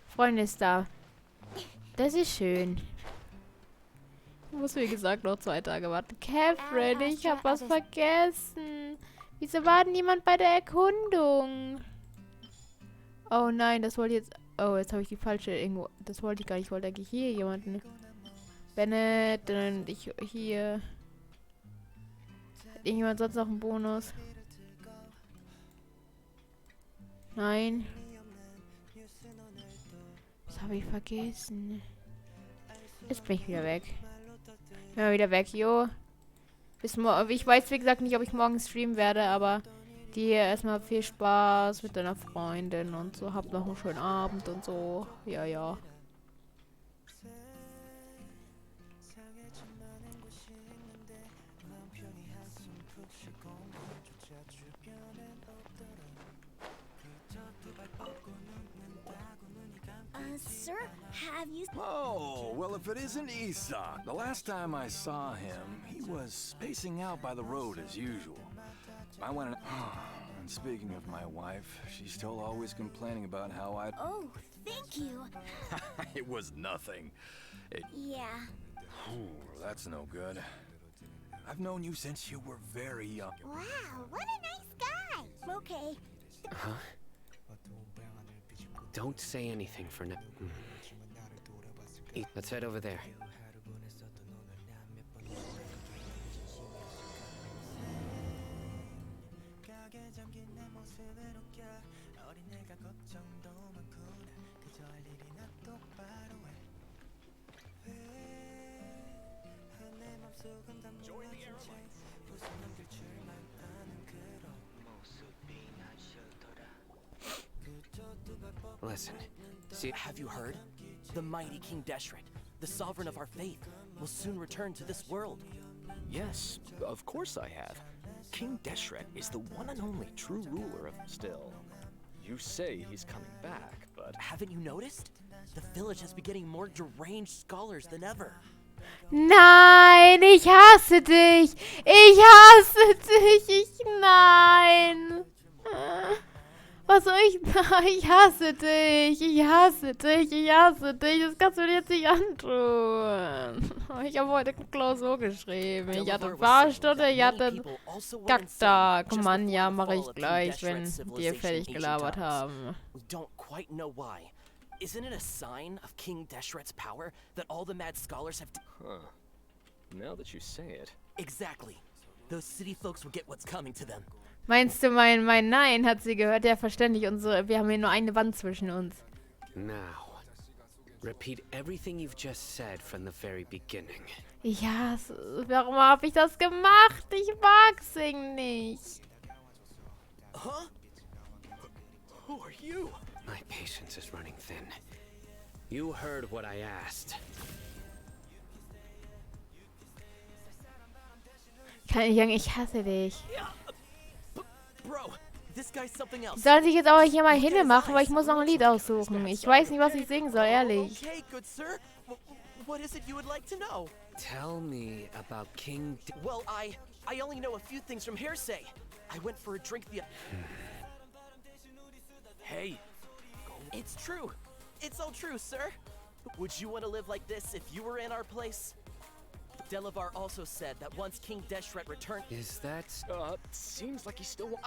Freundin ist da. Das ist schön. Ich muss, wie gesagt, noch 2 Tage warten. Catherine, ich habe was vergessen. Wieso war denn niemand bei der Erkundung? Oh nein, das wollte jetzt... Oh, jetzt habe ich die falsche irgendwo... Das wollte ich gar nicht. Ich wollte eigentlich hier jemanden... Bennett, und ich hier... Hat irgendjemand sonst noch einen Bonus? Nein. Das habe ich vergessen. Jetzt bin ich wieder weg. Ja, wieder weg, jo. Bis morgen. Ich weiß, wie gesagt, nicht, ob ich morgen streamen werde, aber dir erstmal viel Spaß mit deiner Freundin und so. Habt noch einen schönen Abend und so. Ja, ja. Sir, have you... Oh, well, if it isn't Isak. The last time I saw him, he was spacing out by the road as usual. I went and... And speaking of my wife, she's still always complaining about how I... Oh, thank you. It was nothing. Yeah. That's no good. I've known you since you were very young. Wow, what a nice guy. Okay. Huh? Don't say anything for now. Let's head over there. Listen, see, have you heard? The mighty King Deshret, the sovereign of our faith, will soon return to this world. Yes, of course I have. King Deshret is the one and only true ruler of... Still, you say he's coming back, but... Haven't you noticed? The village has been getting more deranged scholars than ever. Nein, ich hasse dich. Ich hasse dich. Nein. Was soll ich? Ich hasse dich. Ich hasse dich. Ich hasse dich. Das kannst du dir jetzt nicht antun. Ich habe heute Klausur geschrieben. Ich hatte Fahrstunde, ich hatte Kacktag. Mann, ja, mache ich gleich, wenn wir fertig gelabert haben. We don't quite know why. Isn't it a sign of King Deshret's power that all the mad scholars have... Huh. Now that you say it. Exactly. Those city folks will get what's coming to them. Meinst du, mein Nein hat sie gehört? Ja, verständlich. Wir haben hier nur eine Wand zwischen uns. Now, repeat everything you've just said from the very beginning. Ja, warum habe ich das gemacht? Ich mag Sing nicht. Huh? Who are you? My patience is running thin. You heard what I asked. Kann ich sagen, ich hasse dich. Bro, this guy's something else. Soll ich jetzt aber hier mal hinmachen, weil ich muss noch ein Lied aussuchen. Ich weiß nicht, was ich singen soll, ehrlich. Okay, good sir. What is it you would like to know? Tell me about King Well, I only know a few things from hearsay. I went for a drink the... Hey. It's true. It's all true, sir. Would you want to live like this if you were in our place? Delavar also said that once King Deshret returned... Is that... Seems like he's still...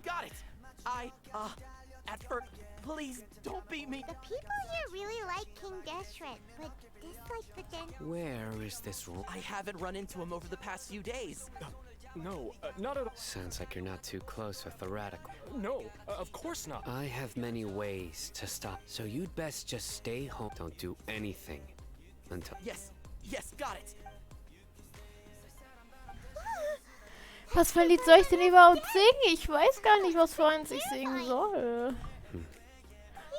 Got it! At first... Please, don't beat me! The people here really like King Deshret, but dislike the Den... Where is this... I haven't run into him over the past few days. No, not at all. Sounds like you're not too close with the radical. No, of course not. I have many ways to stop, so you'd best just stay home. Don't do anything until... Yes, got it! Was für ein Lied soll ich denn überhaupt singen? Ich weiß gar nicht, was für eins ich singen soll.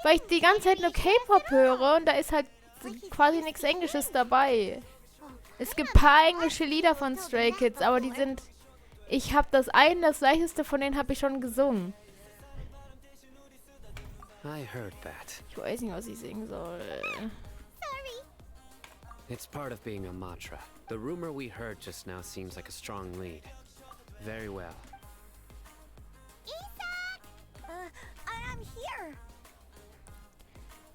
Weil ich die ganze Zeit nur K-Pop höre und da ist halt quasi nichts Englisches dabei. Es gibt ein paar englische Lieder von Stray Kids, aber die sind... Ich habe das leichteste von denen habe ich schon gesungen. I heard that. Ich weiß nicht, was ich singen soll. It's part of being a Matra. The rumor we heard just now seems like a strong lead. Very well. Isaac! I'm here.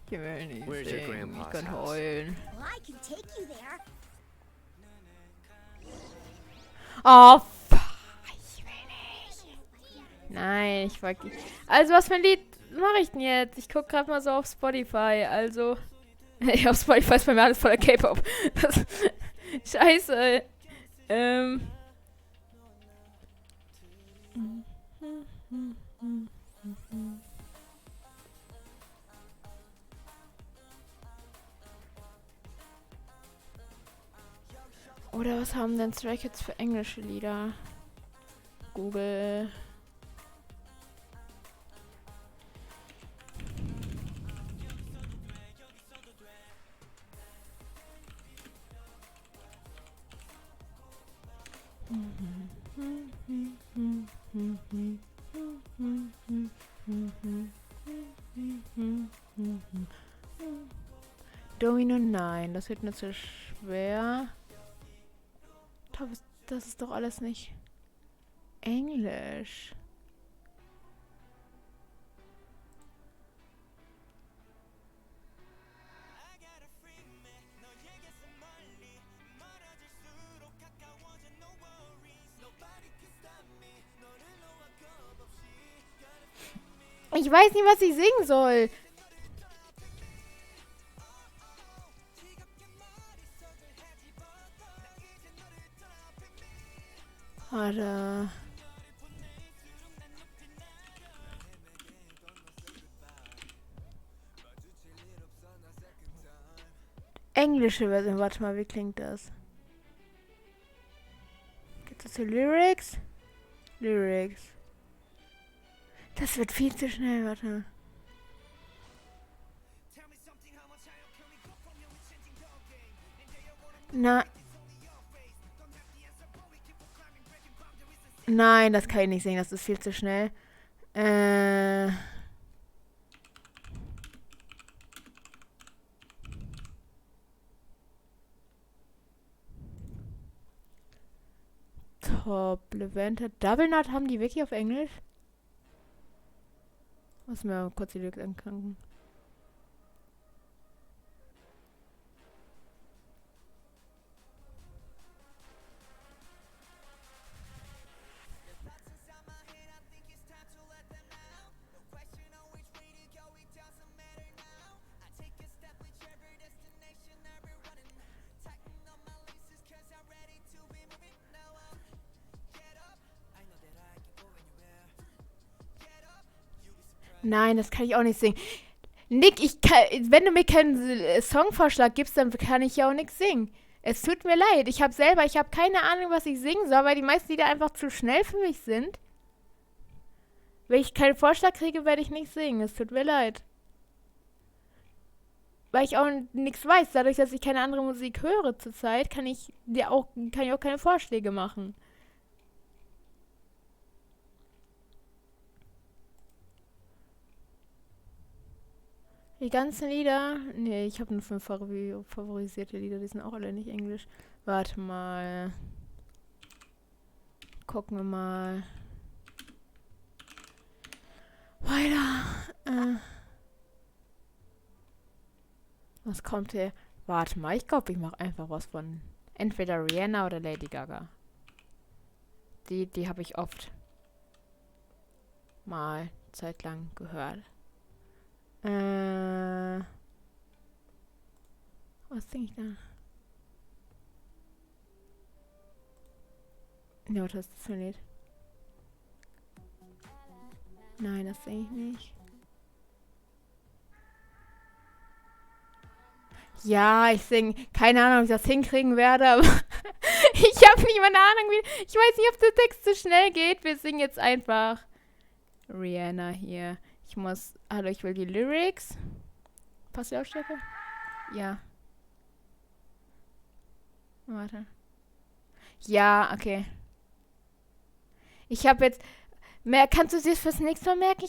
Ich will nicht Where's your singen. Ich grandpa's kann house? heulen. Well, I can take you there. Oh, ich will nicht. Nein, ich mag nicht. Also, was für ein Lied mache ich denn jetzt? Ich gucke gerade mal so auf Spotify. Also, auf Spotify ist bei mir alles voller K-Pop. Scheiße. Oder was haben denn Stray Kids für englische Lieder? Google. Domino, nein, das wird mir zu schwer. Das ist doch alles nicht Englisch. Ich weiß nicht, was ich singen soll. Warte. Englische Version. Warte mal, wie klingt das? Gibt es hier Lyrics? Lyrics. Das wird viel zu schnell, warte. Na. Nein, das kann ich nicht singen, das ist viel zu schnell. Top Levante. Double Nut haben die wirklich auf Englisch? Muss mir mal kurz die Lyrics angucken. Nein, das kann ich auch nicht singen. Nick, wenn du mir keinen Songvorschlag gibst, dann kann ich ja auch nichts singen. Es tut mir leid. Ich habe keine Ahnung, was ich singen soll, weil die meisten Lieder einfach zu schnell für mich sind. Wenn ich keinen Vorschlag kriege, werde ich nicht singen. Es tut mir leid. Weil ich auch nichts weiß. Dadurch, dass ich keine andere Musik höre zurzeit, kann ich auch keine Vorschläge machen. Die ganzen Lieder? Nee, ich habe nur 5 favorisierte Lieder, die sind auch alle nicht Englisch. Warte mal. Gucken wir mal. Weiter. Was kommt hier? Warte mal, ich glaube, ich mache einfach was von entweder Rihanna oder Lady Gaga. Die habe ich oft mal zeitlang gehört. Was singe ich da? Ja, was ist das für ein Lied? Nein, das singe ich nicht. Ja, ich singe. Keine Ahnung, ob ich das hinkriegen werde, aber ich habe nicht mal eine Ahnung, ich weiß nicht, ob der Text zu schnell geht. Wir singen jetzt einfach Rihanna hier. Hallo, ich will die Lyrics. Passt die Lautstärke? Ja. Warte. Ja, okay. Ich habe jetzt... Kannst du dir das fürs nächste Mal merken?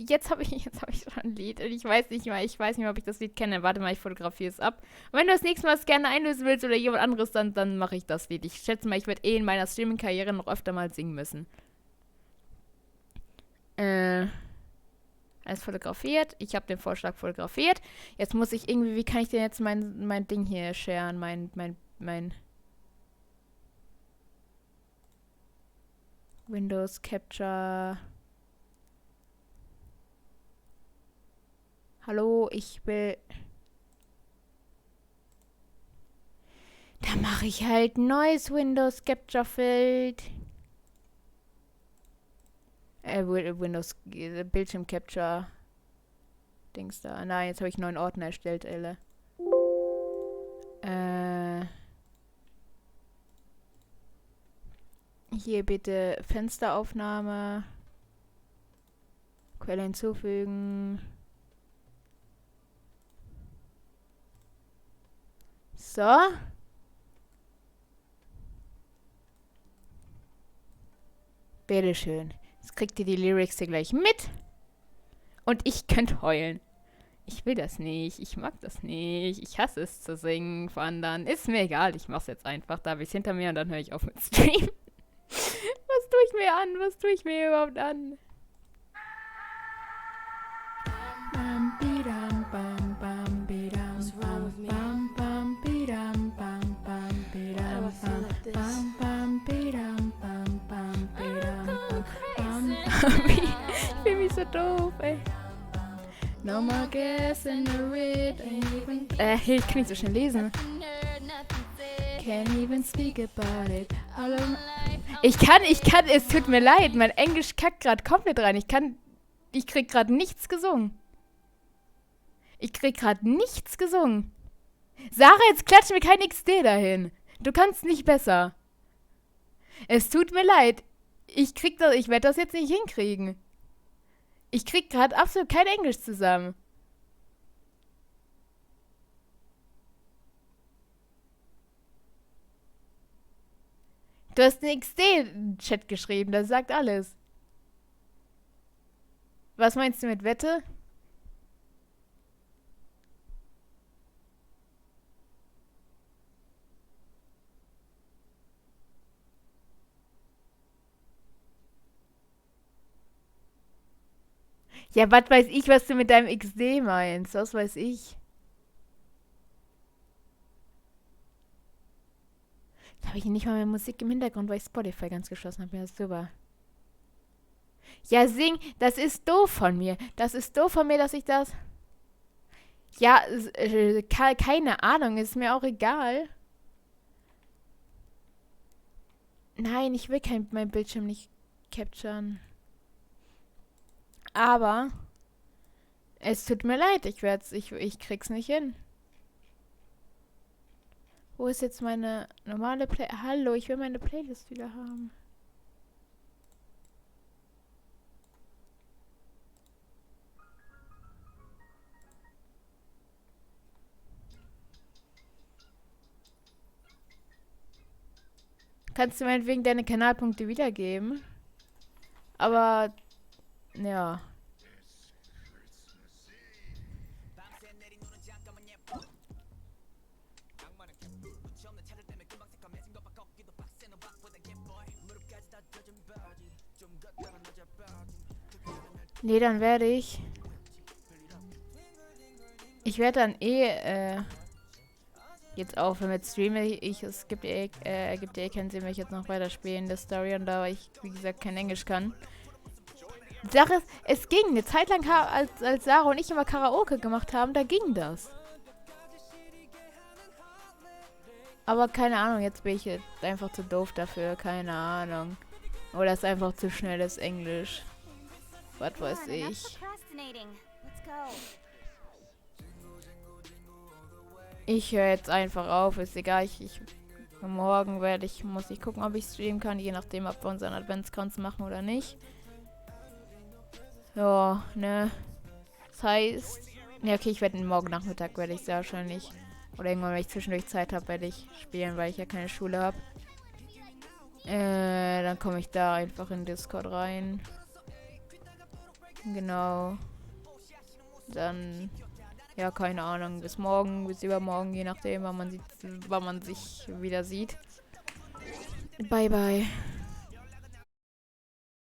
Jetzt habe ich schon ein Lied. Und ich weiß nicht mal, ob ich das Lied kenne. Warte mal, ich fotografiere es ab. Und wenn du das nächste Mal es gerne einlösen willst oder jemand anderes, dann mache ich das Lied. Ich schätze mal, ich werde in meiner Streaming-Karriere noch öfter mal singen müssen. Alles fotografiert. Ich habe den Vorschlag fotografiert. Jetzt muss ich irgendwie, wie kann ich denn jetzt mein Ding hier sharen? Mein Windows Capture. Hallo, ich will... Da mache ich halt ein neues Windows Capture Feld. Windows Bildschirm Capture Dings da. Nein, jetzt habe ich einen neuen Ordner erstellt, Elle. Hier bitte Fensteraufnahme. Quelle hinzufügen. So. Bitteschön. Jetzt kriegt ihr die Lyrics hier gleich mit. Und ich könnte heulen. Ich will das nicht. Ich mag das nicht. Ich hasse es zu singen vor anderen. Ist mir egal. Ich mach's jetzt einfach. Da habe ich es hinter mir und dann höre ich auf mit Stream. Was tue ich mir an? Was tue ich mir überhaupt an? Ich fühle mich so doof, ey. No more gas in the red. Ich kann nicht so schnell lesen. Can't even speak about it. Ich kann, es tut mir leid. Mein Englisch kackt gerade komplett rein. Ich krieg gerade nichts gesungen. Sarah, jetzt klatsch mir kein XD dahin. Du kannst nicht besser. Es tut mir leid. Ich werde das jetzt nicht hinkriegen. Ich krieg gerade absolut kein Englisch zusammen. Du hast einen XD-Chat geschrieben, das sagt alles. Was meinst du mit Wette? Ja, was weiß ich, was du mit deinem XD meinst? Was weiß ich? Da habe ich nicht mal mehr Musik im Hintergrund, weil ich Spotify ganz geschlossen habe. Ja, super. Ja, sing, das ist doof von mir. Das ist doof von mir, dass ich das... Ja, keine Ahnung, ist mir auch egal. Nein, ich will mein Bildschirm nicht capturen. Aber es tut mir leid, ich krieg's nicht hin. Wo ist jetzt meine normale Hallo, ich will meine Playlist wieder haben. Kannst du meinetwegen deine Kanalpunkte wiedergeben? Aber, ja. Nee, dann werde ich... Ich werde dann jetzt aufhören mit Streamen. Es gibt ergibt ja keinen Sinn, wenn ich jetzt noch weiter spielen, der Story, und da ich, wie gesagt, kein Englisch kann. Die Sache ist, es ging. Eine Zeit lang, als Sarah und ich immer Karaoke gemacht haben, da ging das. Aber keine Ahnung, jetzt bin ich einfach zu doof dafür, keine Ahnung. Oder ist einfach zu schnelles Englisch. Was weiß ich. Ich höre jetzt einfach auf, ist egal, morgen muss ich gucken, ob ich streamen kann, je nachdem, ob wir unseren Adventskrans machen oder nicht. Ja, ne. Das heißt, ja, okay, morgen Nachmittag werde ich sehr wahrscheinlich, oder irgendwann, wenn ich zwischendurch Zeit habe, werde ich spielen, weil ich ja keine Schule habe. Dann komme ich da einfach in Discord rein. Genau. Dann... Ja, keine Ahnung. Bis morgen, bis übermorgen, je nachdem, wann man sich wieder sieht. Bye, bye.